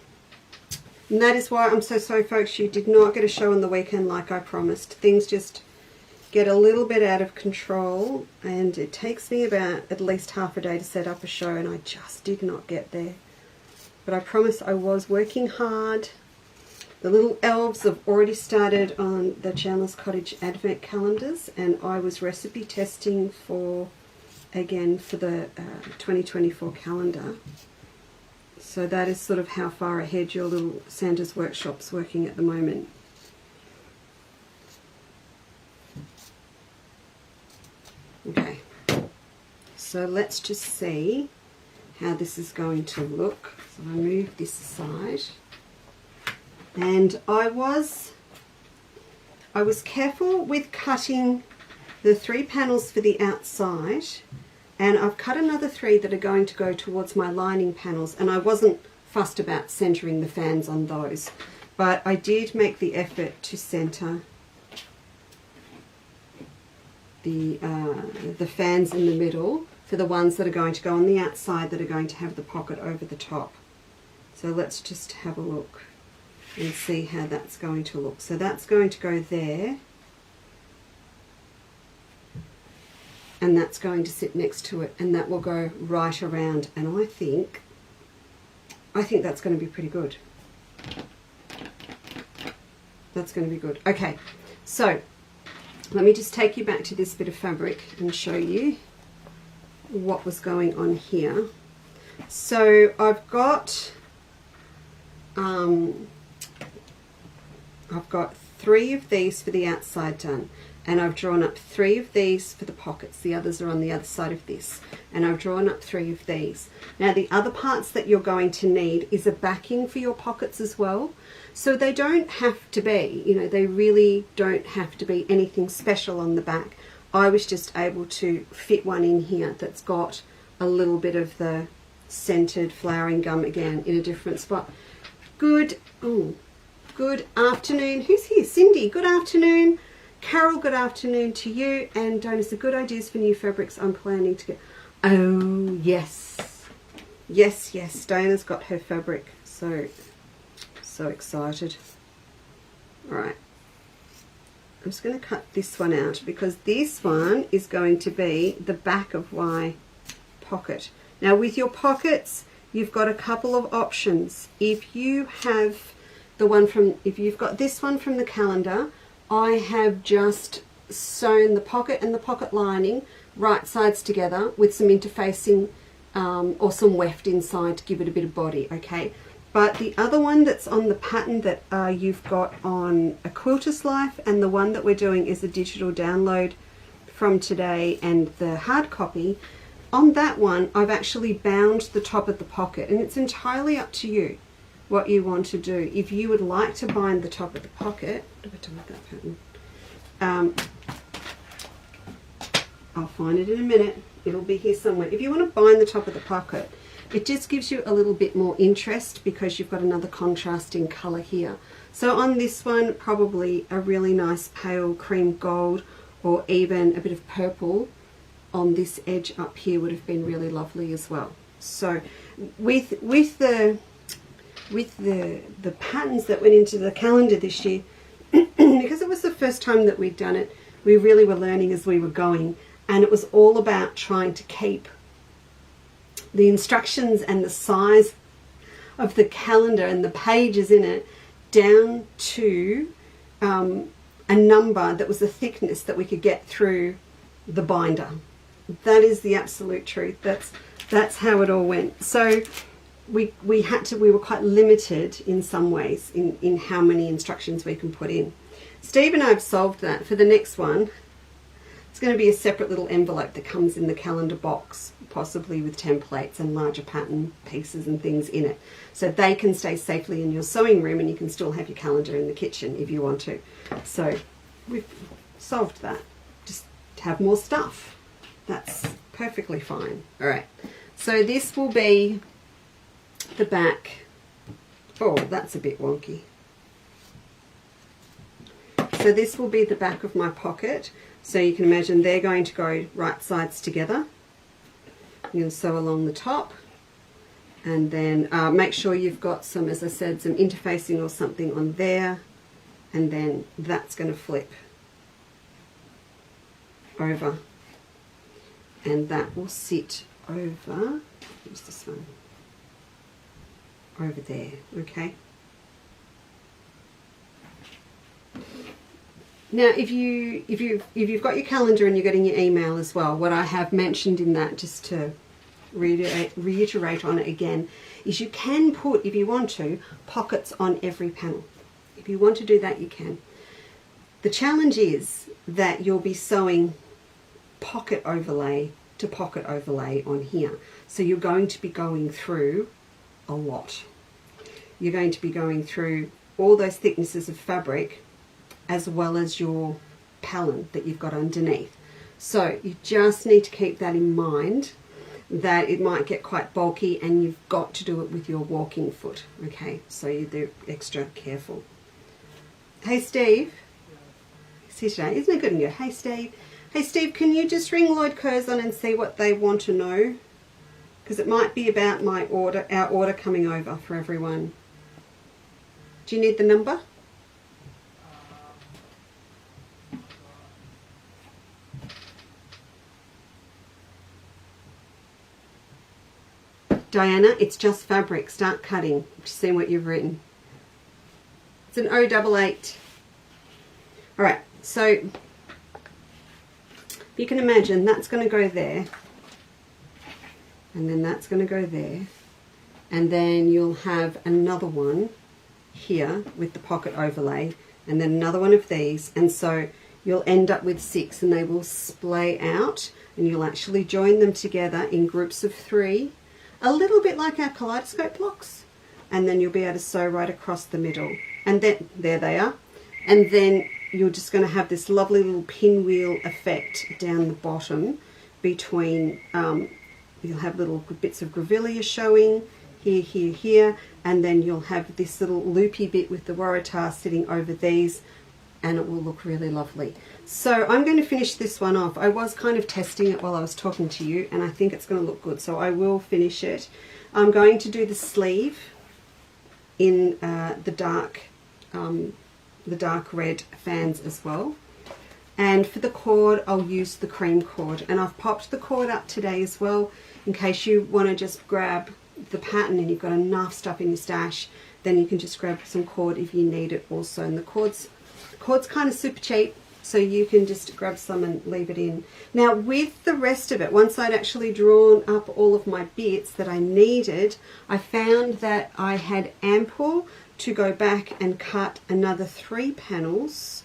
And that is why I'm so sorry, folks, you did not get a show on the weekend like I promised. Things just get a little bit out of control and it takes me about at least half a day to set up a show, and I just did not get there. But I promise I was working hard. The little elves have already started on the Chandler's Cottage advent calendars, and I was recipe testing for the 2024 calendar. So that is sort of how far ahead your little Santa's workshop's working at the moment. Okay, so let's just see how this is going to look. So I move this aside. And I was careful with cutting the 3 panels for the outside, and I've cut another 3 that are going to go towards my lining panels, and I wasn't fussed about centering the fans on those, but I did make the effort to center the fans in the middle for the ones that are going to go on the outside that are going to have the pocket over the top. So let's just have a look and see how that's going to look. So that's going to go there, and that's going to sit next to it, and that will go right around, and I think that's going to be pretty good. That's going to be good. Okay, so let me just take you back to this bit of fabric and show you what was going on here. So I've got 3 of these for the outside done, and I've drawn up 3 of these for the pockets. The others are on the other side of this, and I've drawn up 3 of these. Now the other parts that you're going to need is a backing for your pockets as well. So they don't have to be, they really don't have to be anything special on the back. I was just able to fit one in here that's got a little bit of the centered flowering gum again in a different spot. Good afternoon. Who's here? Cindy, good afternoon. Carol, good afternoon to you. And donors, the good ideas for new fabrics I'm planning to get. Oh, yes. Yes. Diana's got her fabric. So excited. All right. I'm just going to cut this one out because this one is going to be the back of my pocket. Now with your pockets, you've got a couple of options. If you've got this one from the calendar, I have just sewn the pocket and the pocket lining right sides together with some interfacing or some weft inside to give it a bit of body, okay? But the other one that's on the pattern that you've got on A Quilter's Life, and the one that we're doing is a digital download from today and the hard copy, on that one I've actually bound the top of the pocket, and it's entirely up to you what you want to do. If you would like to bind the top of the pocket, what have I done with that pattern? I'll find it in a minute. It'll be here somewhere. If you want to bind the top of the pocket, it just gives you a little bit more interest because you've got another contrasting colour here. So on this one, probably a really nice pale cream gold or even a bit of purple on this edge up here would have been really lovely as well. So with the patterns that went into the calendar this year, because it was the first time that we'd done it, we really were learning as we were going, and it was all about trying to keep the instructions and the size of the calendar and the pages in it down to a number that was a thickness that we could get through the binder. That is the absolute truth. That's how it all went. So we were quite limited in some ways in how many instructions we can put in. Steve and I have solved that. For the next one, it's going to be a separate little envelope that comes in the calendar box, possibly with templates and larger pattern pieces and things in it, so they can stay safely in your sewing room and you can still have your calendar in the kitchen if you want to. So we've solved that. Just have more stuff. That's perfectly fine. All right, so this will be the back. Oh, that's a bit wonky. So this will be the back of my pocket. So you can imagine they're going to go right sides together. You'll sew along the top, and then make sure you've got some, as I said, some interfacing or something on there, and then that's going to flip over, and that will sit over, what's this one? Over there, okay? Now, if you've got your calendar and you're getting your email as well, what I have mentioned in that, just to reiterate on it again, is you can put, if you want to, pockets on every panel. If you want to do that, you can. The challenge is that you'll be sewing pocket overlay to pocket overlay on here. So you're going to be going through a lot. You're going to be going through all those thicknesses of fabric as well as your palette that you've got underneath. So you just need to keep that in mind, that it might get quite bulky and you've got to do it with your walking foot, okay? So you do extra careful. Hey Steve, he's here today, isn't it good in you? Hey Steve. Hey Steve, can you just ring Lloyd Curzon and see what they want to know? Because it might be about my order, our order coming over for everyone. Do you need the number? Diana, it's just fabric. Start cutting. Just seeing what you've written. It's an 088. All right, so you can imagine that's going to go there, and then that's going to go there, and then you'll have another one here with the pocket overlay, and then another one of these, and so you'll end up with 6, and they will splay out, and you'll actually join them together in groups of 3. A little bit like our kaleidoscope blocks, and then you'll be able to sew right across the middle, and then there they are, and then you're just going to have this lovely little pinwheel effect down the bottom between, you'll have little bits of grevillea showing here, here, here, and then you'll have this little loopy bit with the waratah sitting over these, and it will look really lovely. So I'm going to finish this one off. I was kind of testing it while I was talking to you, and I think it's going to look good, so I will finish it. I'm going to do the sleeve in the dark red fans as well. And for the cord, I'll use the cream cord, and I've popped the cord up today as well in case you want to just grab the pattern and you've got enough stuff in your stash, then you can just grab some cord if you need it also. And the cord's kind of super cheap, so you can just grab some and leave it in. Now with the rest of it, once I'd actually drawn up all of my bits that I needed, I found that I had ample to go back and cut another 3 panels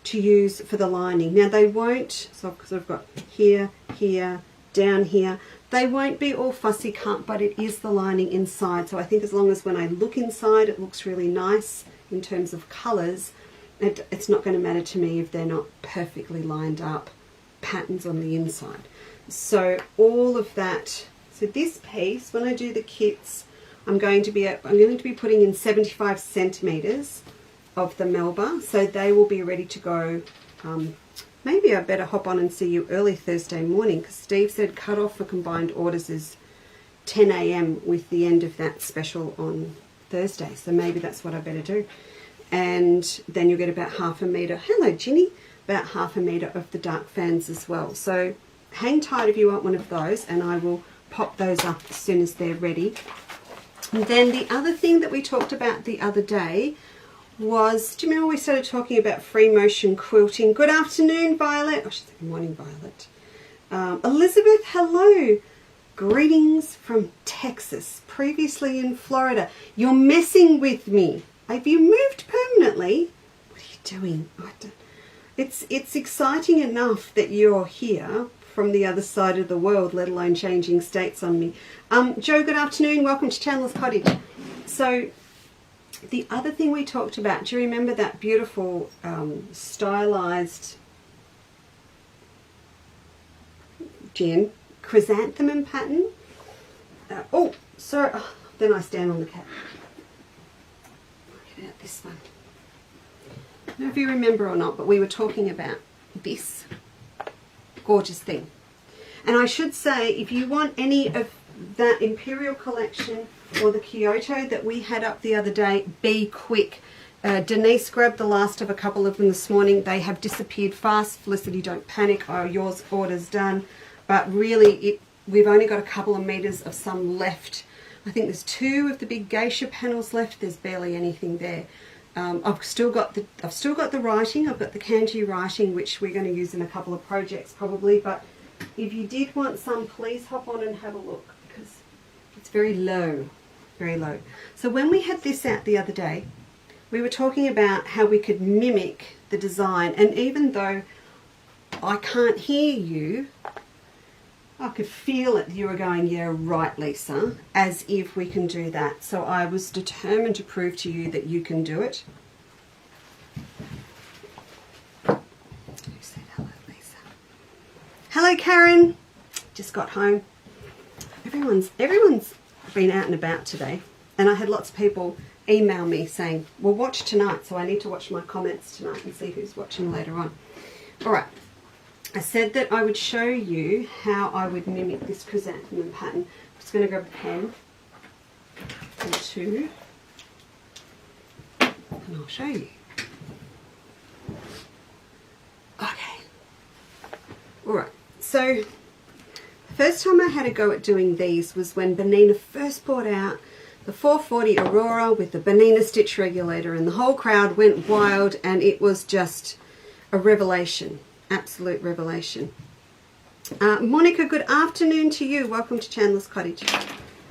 to use for the lining. Now they won't, so because I've got here, here, down here, they won't be all fussy cut, but it is the lining inside. So I think as long as when I look inside it looks really nice in terms of colours, it's not going to matter to me if they're not perfectly lined up patterns on the inside. So all of that, so this piece, when I do the kits, I'm going to be putting in 75 centimetres of the Melba, so they will be ready to go. Maybe I better hop on and see you early Thursday morning, because Steve said cut off for combined orders is 10 a.m. with the end of that special on Thursday, so maybe that's what I better do. And then you'll get about half a metre, hello Ginny, about half a metre of the dark fans as well. So hang tight if you want one of those, and I will pop those up as soon as they're ready. And then the other thing that we talked about the other day was, do you remember we started talking about free motion quilting? Good afternoon, Violet. Oh, she's good morning, Violet. Elizabeth, hello. Greetings from Texas, previously in Florida. You're messing with me. Have you moved permanently? What are you doing? It's exciting enough that you're here from the other side of the world, let alone changing states on me. Joe, good afternoon. Welcome to Chandler's Cottage. So the other thing we talked about, do you remember that beautiful stylized chrysanthemum pattern? Then I stand on the cat. Get out this one. I don't know if you remember or not, but we were talking about this gorgeous thing. And I should say, if you want any of that Imperial collection or the Kyoto that we had up the other day, be quick. Denise grabbed the last of a couple of them this morning. They have disappeared fast. Felicity, don't panic. Oh, yours order's done. But really, we've only got a couple of meters of some left. I think there's 2 of the big geisha panels left. There's barely anything there. I've still got the writing. I've got the kanji writing, which we're going to use in a couple of projects probably. But if you did want some, please hop on and have a look, because it's very low, very low. So when we had this out the other day, we were talking about how we could mimic the design, and even though I can't hear you, I could feel it. You were going, yeah, right, Lisa, as if we can do that. So I was determined to prove to you that you can do it. Who said hello, Lisa? Hello, Karen. Just got home. Everyone's been out and about today, and I had lots of people email me saying, well, watch tonight. So I need to watch my comments tonight and see who's watching later on. All right. I said that I would show you how I would mimic this chrysanthemum pattern. I'm just going to grab a pen and 2, and I'll show you. Okay. Alright, so the first time I had a go at doing these was when Benina first brought out the 440 Aurora with the Benina stitch regulator, and the whole crowd went wild, and it was just a revelation. Absolute revelation. Monica, good afternoon to you. Welcome to Chandler's Cottage.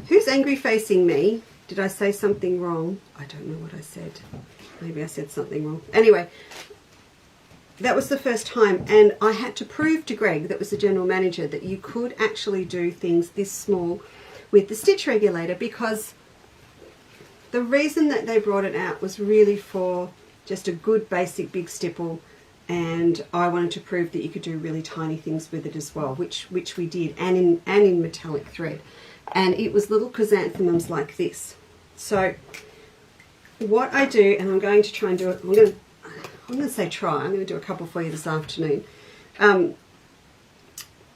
Who's angry facing me? Did I say something wrong? I don't know what I said. Maybe I said something wrong. Anyway, that was the first time, and I had to prove to Greg, that was the general manager, that you could actually do things this small with the stitch regulator, because the reason that they brought it out was really for just a good basic big stipple. And I wanted to prove that you could do really tiny things with it as well, which we did, and in metallic thread. And it was little chrysanthemums like this. So what I do, and I'm going to try and do it, I'm going to say try, I'm going to do a couple for you this afternoon.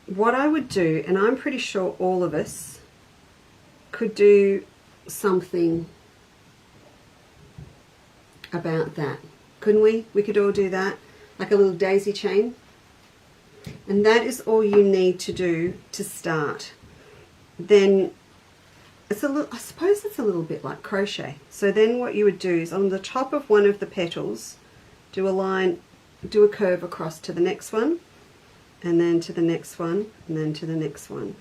What I would do, and I'm pretty sure all of us could do something about that. Couldn't we? We could all do that. Like a little daisy chain, and that is all you need to do to start. Then it's a little, I suppose it's a little bit like crochet. So then what you would do is on the top of one of the petals, do a line, do a curve across to the next one, and then to the next one, and then to the next one.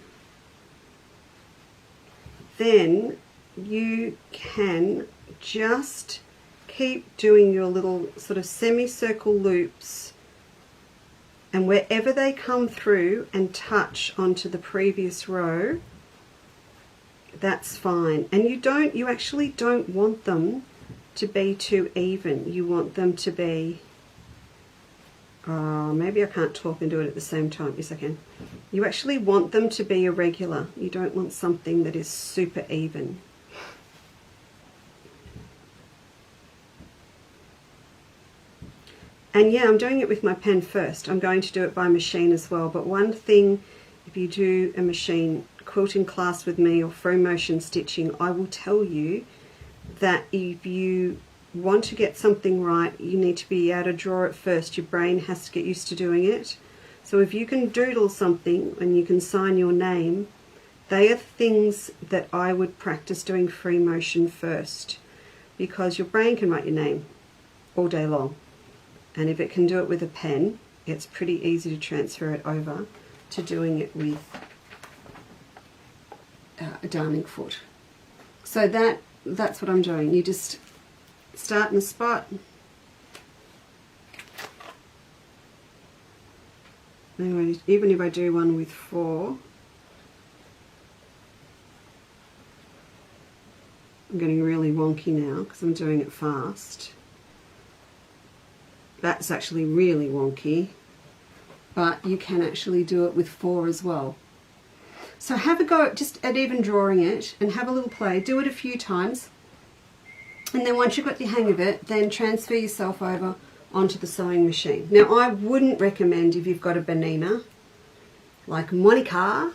Then you can just keep doing your little sort of semicircle loops, and wherever they come through and touch onto the previous row, that's fine. And you actually don't want them to be too even. You want them to be, maybe I can't talk and do it at the same time. Yes, I can. You actually want them to be irregular. You don't want something that is super even. And yeah, I'm doing it with my pen first. I'm going to do it by machine as well. But one thing, if you do a machine quilting class with me or free motion stitching, I will tell you that if you want to get something right, you need to be able to draw it first. Your brain has to get used to doing it. So if you can doodle something and you can sign your name, they are things that I would practice doing free motion first, because your brain can write your name all day long. And if it can do it with a pen, it's pretty easy to transfer it over to doing it with darning foot. So that's what I'm doing. You just start in a spot. Anyway, even if I do one with 4, I'm getting really wonky now because I'm doing it fast. That's actually really wonky, but you can actually do it with 4 as well. So have a go just at even drawing it and have a little play. Do it a few times, and then once you've got the hang of it, then transfer yourself over onto the sewing machine. Now, I wouldn't recommend, if you've got a Benina like Monica.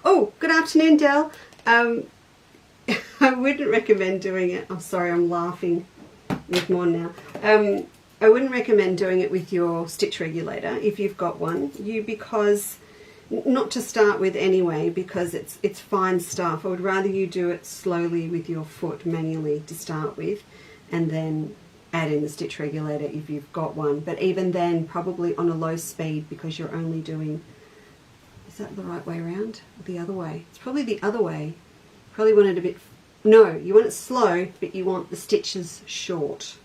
Oh, good afternoon, Del. I wouldn't recommend doing it. I'm sorry, I'm laughing with more now. I wouldn't recommend doing it with your stitch regulator if you've got one. Because not to start with anyway, because it's fine stuff. I would rather you do it slowly with your foot manually to start with, and then add in the stitch regulator if you've got one. But even then, probably on a low speed, because you're only doing, is that the right way around? The other way? It's probably the other way. Probably want it a bit, no, you want it slow, but you want the stitches short.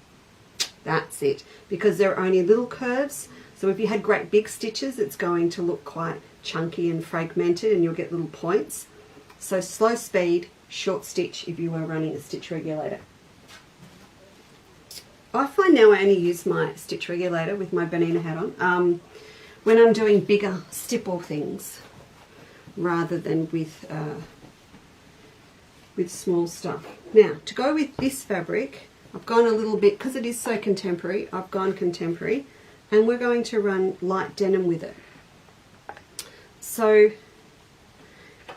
That's it, because they're only little curves. So if you had great big stitches, it's going to look quite chunky and fragmented, and you'll get little points. So slow speed, short stitch if you were running a stitch regulator. I find now I only use my stitch regulator with my Benina hat on when I'm doing bigger stipple things rather than with small stuff. Now, to go with this fabric, I've gone a little bit, because it is so contemporary, I've gone contemporary, and we're going to run light denim with it. So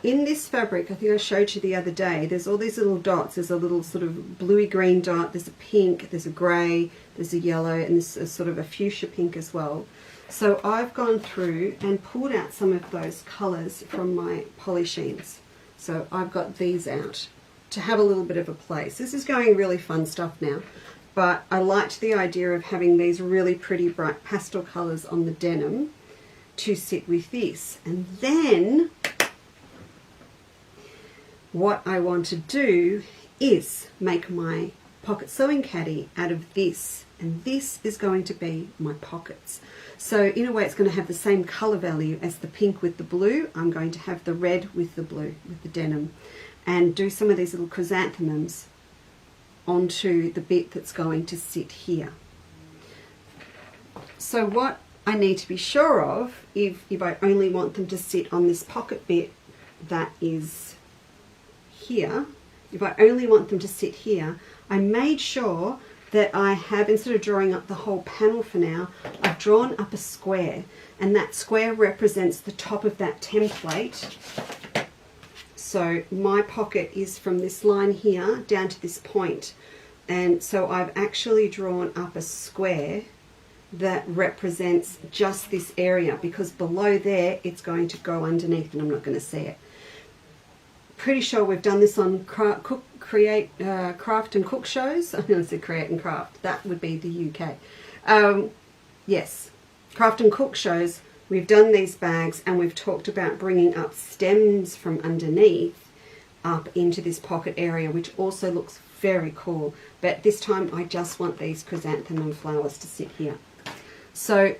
in this fabric, I think I showed you the other day, there's all these little dots. There's a little sort of bluey green dot, there's a pink, there's a grey, there's a yellow, and there's a sort of a fuchsia pink as well. So I've gone through and pulled out some of those colours from my poly sheens. So I've got these out to have a little bit of a play. So this is going really fun stuff now, but I liked the idea of having these really pretty bright pastel colours on the denim to sit with this. And then what I want to do is make my pocket sewing caddy out of this, and this is going to be my pockets. So in a way it's going to have the same colour value as the pink with the blue. I'm going to have the red with the blue, with the denim, and do some of these little chrysanthemums onto the bit that's going to sit here. So what I need to be sure of, if I only want them to sit on this pocket bit that is here, if I only want them to sit here, I made sure that I have, instead of drawing up the whole panel for now, I've drawn up a square, and that square represents the top of that template. So my pocket is from this line here down to this point, and so I've actually drawn up a square that represents just this area, because below there it's going to go underneath and I'm not going to see it. Pretty sure we've done this on craft and cook shows. I'm going to say create and craft. That would be the UK. Yes, craft and cook shows. We've done these bags, and we've talked about bringing up stems from underneath up into this pocket area, which also looks very cool. But this time I just want these chrysanthemum flowers to sit here. So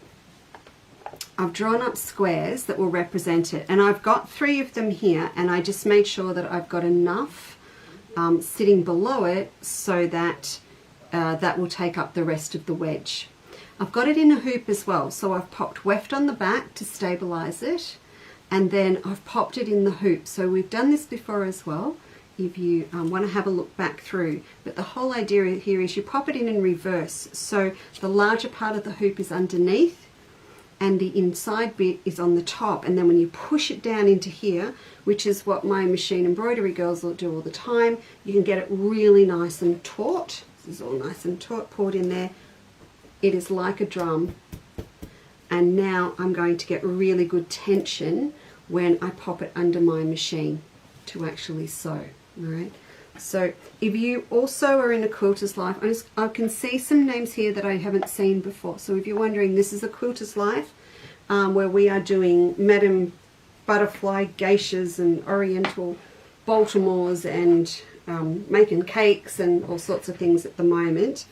I've drawn up squares that will represent it, and I've got 3 of them here, and I just made sure that I've got enough sitting below it so that that will take up the rest of the wedge. I've got it in a hoop as well, so I've popped weft on the back to stabilize it, and then I've popped it in the hoop. So we've done this before as well, if you want to have a look back through. But the whole idea here is you pop it in reverse, so the larger part of the hoop is underneath and the inside bit is on the top, and then when you push it down into here, which is what my machine embroidery girls will do all the time, you can get it really nice and taut. This is all nice and taut, poured in there. It is like a drum, and now I'm going to get really good tension when I pop it under my machine to actually sew. All right. So if you also are in a quilter's life, I can see some names here that I haven't seen before. So if you're wondering, this is a quilter's life where we are doing Madame butterfly geishas and oriental Baltimores and making cakes and all sorts of things at the moment.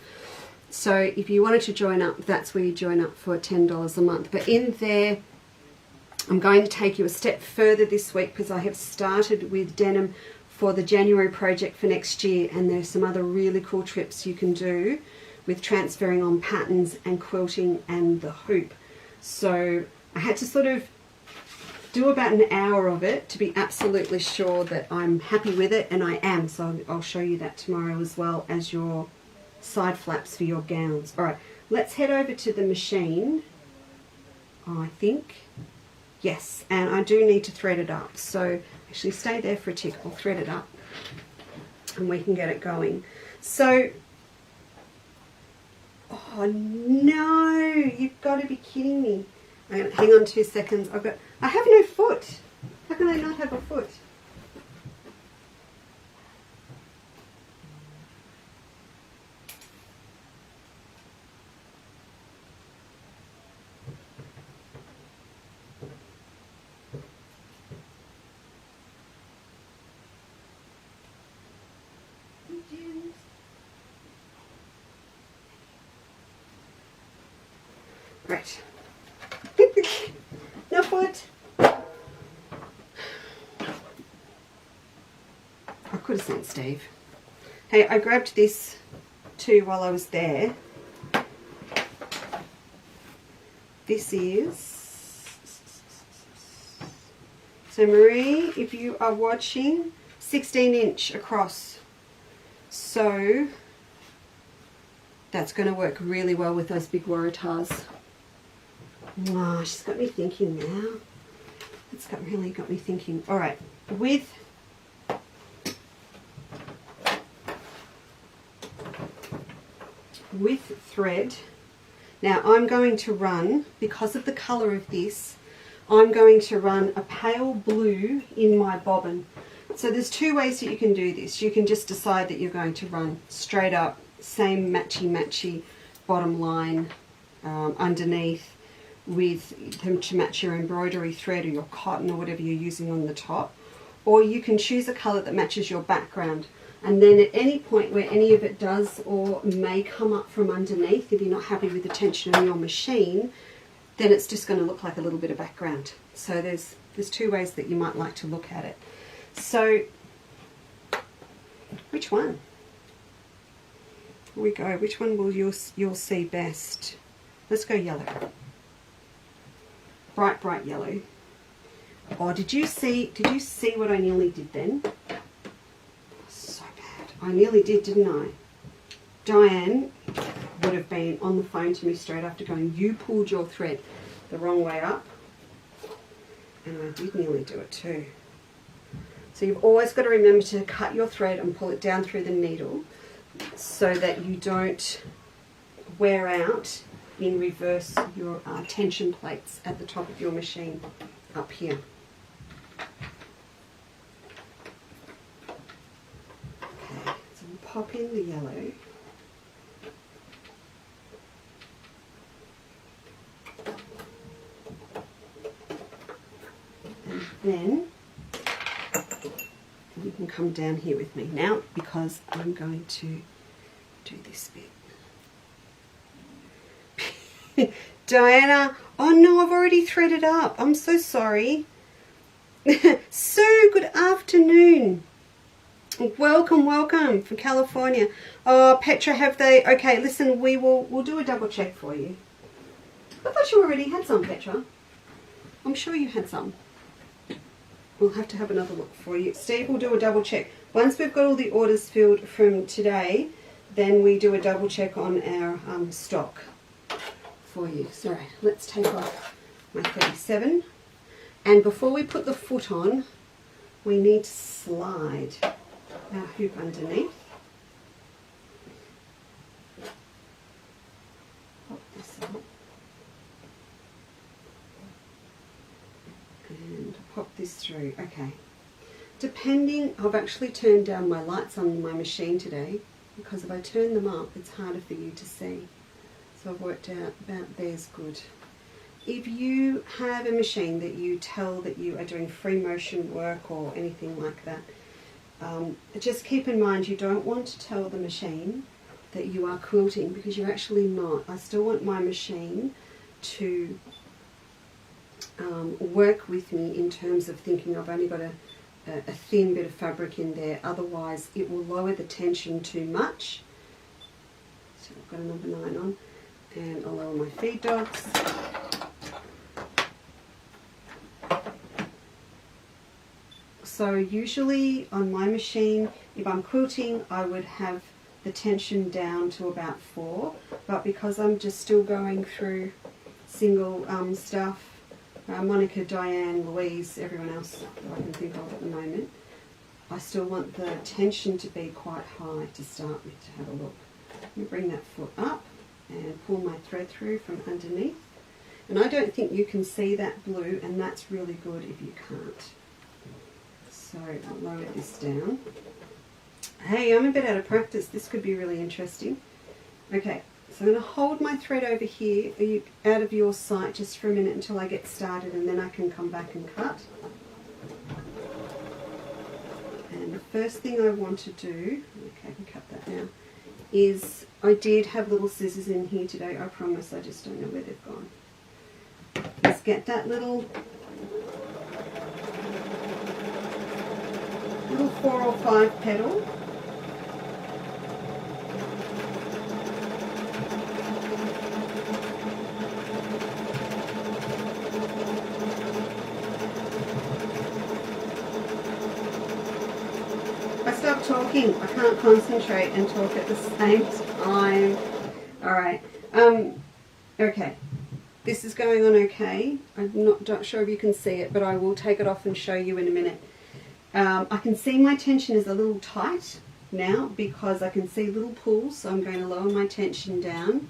So if you wanted to join up, that's where you join up for $10 a month. But in there, I'm going to take you a step further this week because I have started with denim for the January project for next year, and there's some other really cool trips you can do with transferring on patterns and quilting and the hoop. So I had to sort of do about an hour of it to be absolutely sure that I'm happy with it, and I am. So I'll show you that tomorrow, as well as your side flaps for your gowns. All right, let's head over to the machine. I think, yes, and I do need to thread it up. So actually stay there for a tick. I'll thread it up and we can get it going. So, oh no, you've got to be kidding me. Hang on 2 seconds. I have no foot. How can I not have a foot? Right. No foot. I could have sent Steve. Hey, I grabbed this too while I was there. This is, so Marie, if you are watching, 16-inch across. So that's going to work really well with those big Waratahs. Oh, she's got me thinking now. It's really got me thinking. All right, with thread. Now I'm going to run, because of the colour of this, I'm going to run a pale blue in my bobbin. So there's two ways that you can do this. You can just decide that you're going to run straight up, same matchy bottom line underneath, with them to match your embroidery thread or your cotton or whatever you're using on the top. Or you can choose a colour that matches your background. And then at any point where any of it does or may come up from underneath, if you're not happy with the tension on your machine, then it's just going to look like a little bit of background. So there's two ways that you might like to look at it. So which one? Here we go. Which one will you'll see best? Let's go yellow. Bright yellow. Oh, did you see what I nearly did then? So bad. I nearly did, didn't I? Diane would have been on the phone to me straight after going, you pulled your thread the wrong way up. And I did nearly do it too. So you've always got to remember to cut your thread and pull it down through the needle so that you don't wear out in reverse your tension plates at the top of your machine up here. Okay, so we'll pop in the yellow. And then you can come down here with me now, because I'm going to do this bit. Diana, oh no, I've already threaded up. I'm so sorry. Sue, good afternoon. Welcome from California. Oh, Petra, have they? Okay, listen, we'll do a double check for you. I thought you already had some, Petra. I'm sure you had some. We'll have to have another look for you. Steve will do a double check. Once we've got all the orders filled from today, then we do a double check on our stock for you. Sorry, let's take off my 37. And before we put the foot on, we need to slide our hoop underneath. Pop this up. And pop this through. Okay. Depending, I've actually turned down my lights on my machine today, because if I turn them up, it's harder for you to see. So I've worked out about there's good. if you have a machine that you tell that you are doing free motion work or anything like that, just keep in mind you don't want to tell the machine that you are quilting, because you're actually not. I still want my machine to work with me in terms of thinking I've only got a thin bit of fabric in there, otherwise it will lower the tension too much. So I've got a number 9 on, and I'll lower my feed dogs. So usually on my machine, if I'm quilting, I would have the tension down to about 4, but because I'm just still going through single stuff, Monica, Diane, Louise, everyone else that I can think of at the moment, I still want the tension to be quite high to start with. To have a look, let me bring that foot up and pull my thread through from underneath, and I don't think you can see that blue, and that's really good if you can't. So I'll lower this down. Hey, I'm a bit out of practice. This could be really interesting. Okay, so I'm going to hold my thread over here out of your sight just for a minute until I get started, and then I can come back and cut. And the first thing I want to do, okay, I can cut that now, is I did have little scissors in here today. I promise, I just don't know where they've gone. Let's get that little 4 or 5 petal. If I stop talking, I can't concentrate and talk at the same time. Alright, okay. This is going on okay. I'm not sure if you can see it, but I will take it off and show you in a minute. I can see my tension is a little tight now because I can see little pulls, so I'm going to lower my tension down,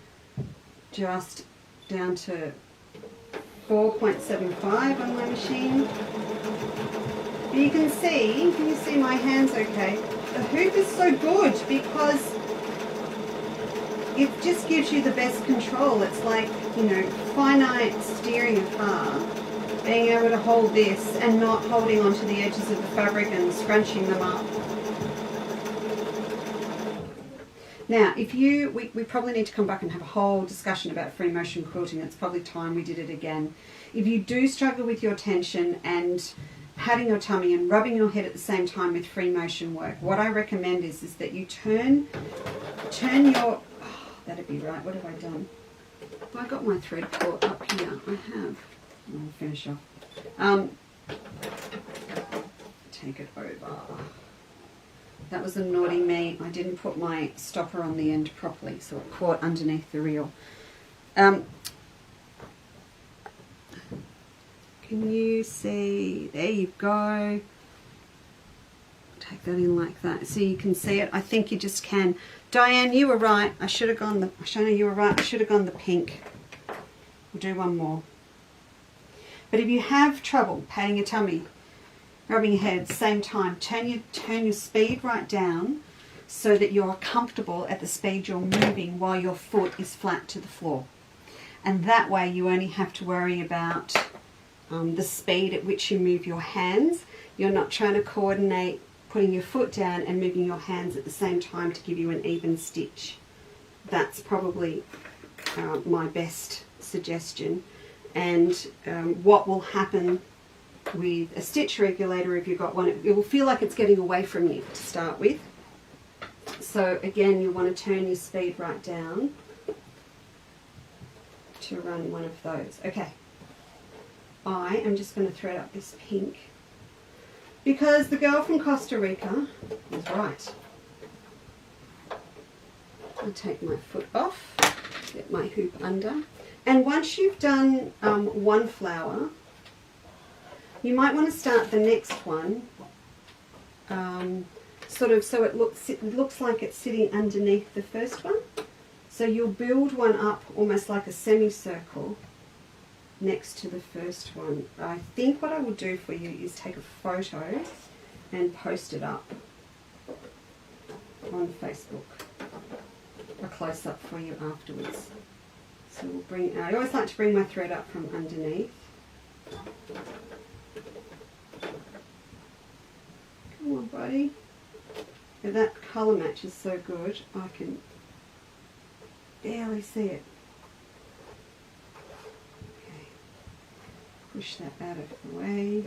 just down to 4.75 on my machine. But you can see my hands okay. The hoop is so good because it just gives you the best control. It's like, you know, finite steering of car. Being able to hold this and not holding onto the edges of the fabric and scrunching them up. Now, if you, we probably need to come back and have a whole discussion about free motion quilting. It's probably time we did it again. If you do struggle with your tension and patting your tummy and rubbing your head at the same time with free motion work, what I recommend is that you turn your, oh, that'd be right, what have I done? Have I got my thread caught up here? I have. I'll finish off. Take it over. That was a naughty me. I didn't put my stopper on the end properly, so it caught underneath the reel. Can you see? There you go. Take that in like that so you can see it. I think you just can. Diane, you were right. I should have gone the. Shona, you were right. I should have gone the pink. We'll do one more. But if you have trouble patting your tummy, rubbing your head at the same time, turn your speed right down so that you're comfortable at the speed you're moving while your foot is flat to the floor. And that way you only have to worry about the speed at which you move your hands. You're not trying to coordinate putting your foot down and moving your hands at the same time to give you an even stitch. That's probably my best suggestion. And what will happen with a stitch regulator, if you've got one, it will feel like it's getting away from you to start with. So again, you want to turn your speed right down to run one of those. Okay, I am just going to thread up this pink because the girl from Costa Rica was right. I'll take my foot off, get my hoop under. And once you've done one flower, you might want to start the next one sort of so it looks like it's sitting underneath the first one. So you'll build one up almost like a semicircle next to the first one. I think what I will do for you is take a photo and post it up on Facebook. A close-up for you afterwards. So we'll bring, I always like to bring my thread up from underneath. Come on, buddy. Yeah, that colour match is so good, I can barely see it. Okay. Push that out of the way.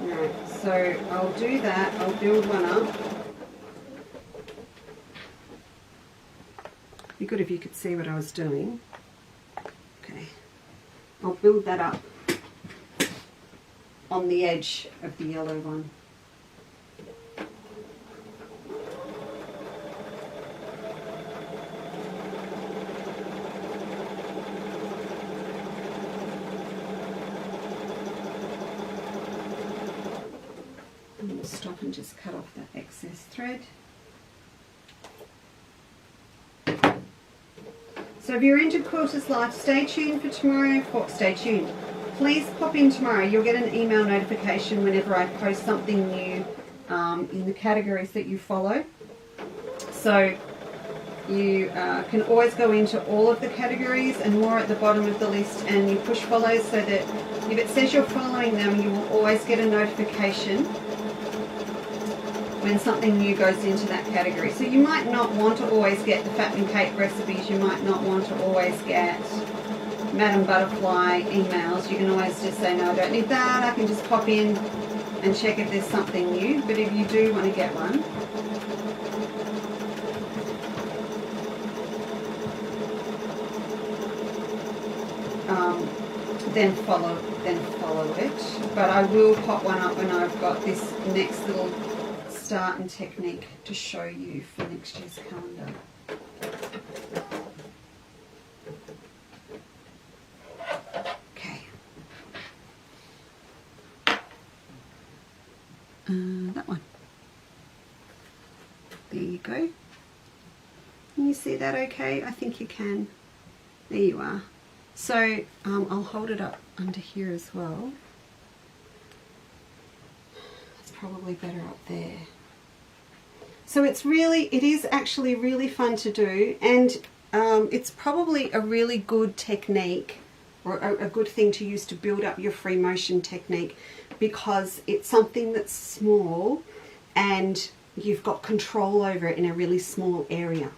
Alright, so I'll do that. I'll build one up. Be good if you could see what I was doing. Okay. I'll build that up on the edge of the yellow one. And we'll stop and just cut off that excess thread. So if you're into Quilter's Life, stay tuned for tomorrow. Stay tuned. Please pop in tomorrow. You'll get an email notification whenever I post something new in the categories that you follow. So you can always go into all of the categories and more at the bottom of the list, and you push follow so that if it says you're following them, you will always get a notification when something new goes into that category. So you might not want to always get the fat and cake recipes, you might not want to always get Madame Butterfly emails. You can always just say, no, I don't need that. I can just pop in and check if there's something new. But if you do want to get one, then follow it. But I will pop one up when I've got this next little start and technique to show you for next year's calendar. Okay. That one. There you go. Can you see that okay? I think you can. There you are. So I'll hold it up under here as well. It's probably better up there. So it is actually really fun to do, and it's probably a really good technique, or a good thing to use to build up your free motion technique, because it's something that's small and you've got control over it in a really small area.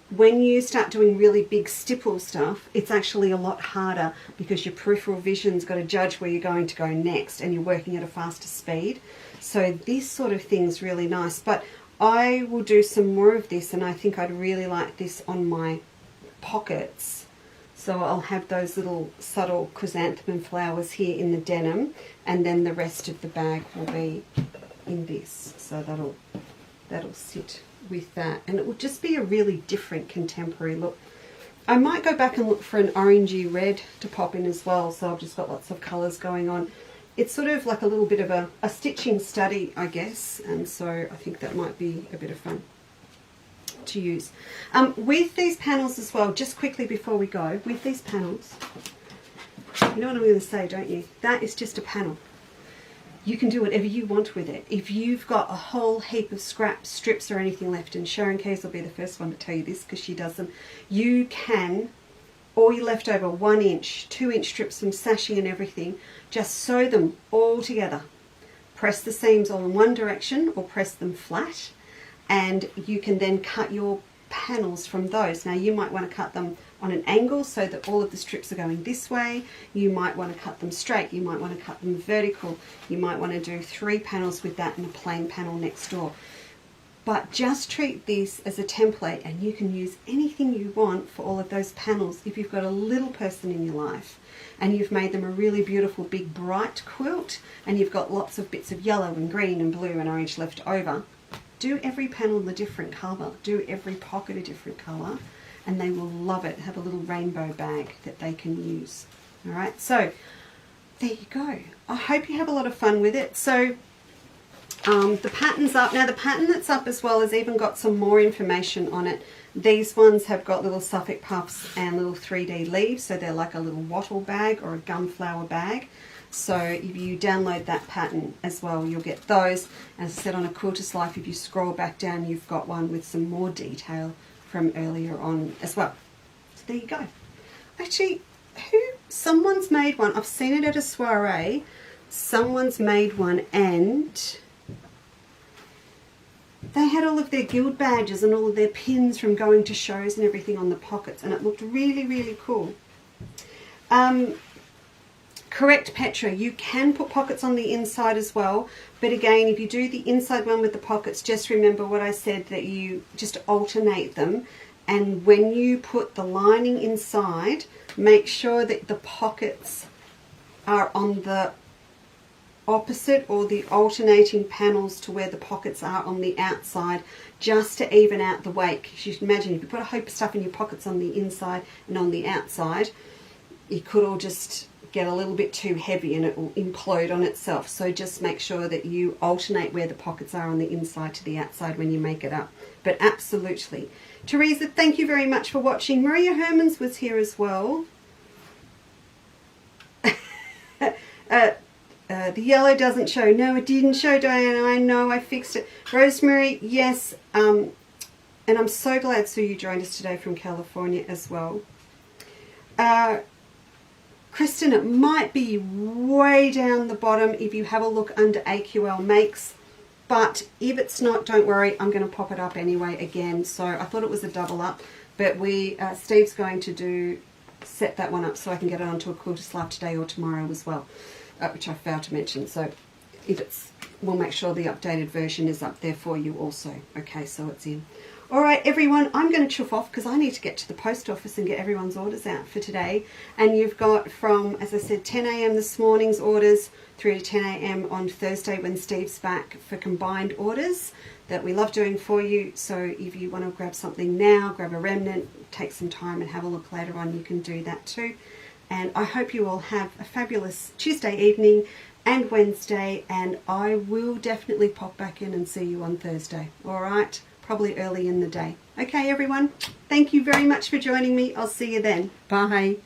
When you start doing really big stipple stuff, it's actually a lot harder because your peripheral vision's got to judge where you're going to go next, and you're working at a faster speed. So this sort of thing's really nice, but I will do some more of this, and I think I'd really like this on my pockets. So I'll have those little subtle chrysanthemum flowers here in the denim, and then the rest of the bag will be in this. So that'll sit with that, and it will just be a really different contemporary look. I might go back and look for an orangey red to pop in as well, so I've just got lots of colours going on. It's sort of like a little bit of a stitching study, I guess, and so I think that might be a bit of fun to use. With these panels as well, just quickly before we go, with these panels, you know what I'm going to say, don't you? That is just a panel. You can do whatever you want with it. If you've got a whole heap of scraps, strips or anything left, and Sharon Case will be the first one to tell you this because she does them, you can, all your leftover 1 inch, 2 inch strips from sashing and everything, just sew them all together. Press the seams all in one direction or press them flat, and you can then cut your panels from those. Now you might want to cut them on an angle so that all of the strips are going this way. You might want to cut them straight. You might want to cut them vertical. You might want to do 3 panels with that and a plain panel next door. But just treat this as a template, and you can use anything you want for all of those panels. If you've got a little person in your life and you've made them a really beautiful big bright quilt, and you've got lots of bits of yellow and green and blue and orange left over, do every panel a different colour, do every pocket a different colour, and they will love it. Have a little rainbow bag that they can use. All right, so there you go. I hope you have a lot of fun with it. So the pattern's up. Now the pattern that's up as well has even got some more information on it. These ones have got little Suffolk puffs and little 3D leaves, so they're like a little wattle bag or a gumflower bag. So if you download that pattern as well, you'll get those. As I said, on A Quilter's Life, if you scroll back down, you've got one with some more detail from earlier on as well. So there you go. Actually, someone's made one. I've seen it at a soiree. Someone's made one, and they had all of their guild badges and all of their pins from going to shows and everything on the pockets, and it looked really, really cool. Correct, Petra, you can put pockets on the inside as well, but again, if you do the inside one with the pockets, just remember what I said, that you just alternate them, and when you put the lining inside, make sure that the pockets are on the opposite or the alternating panels to where the pockets are on the outside, just to even out the weight. Because you can imagine if you put a heap of stuff in your pockets on the inside and on the outside, it could all just get a little bit too heavy and it will implode on itself. So just make sure that you alternate where the pockets are on the inside to the outside when you make it up. But absolutely. Teresa, thank you very much for watching. Maria Hermans was here as well. The yellow doesn't show. No, it didn't show, Diana. I know, I fixed it. Rosemary, yes. And I'm so glad, Sue, you joined us today from California as well. Kristen, it might be way down the bottom if you have a look under AQL Makes, but if it's not, don't worry, I'm going to pop it up anyway again. So I thought it was a double up, but Steve's going to set that one up so I can get it onto a quilter slab today or tomorrow as well, which I failed to mention. So we'll make sure the updated version is up there for you also. Okay, so it's in. All right, everyone, I'm going to chuff off because I need to get to the post office and get everyone's orders out for today. And you've got from, as I said, 10 a.m. this morning's orders through to 10 a.m. on Thursday when Steve's back for combined orders that we love doing for you. So if you want to grab something now, grab a remnant, take some time and have a look later on, you can do that too. And I hope you all have a fabulous Tuesday evening and Wednesday, and I will definitely pop back in and see you on Thursday. All right? Probably early in the day. Okay, everyone. Thank you very much for joining me. I'll see you then. Bye.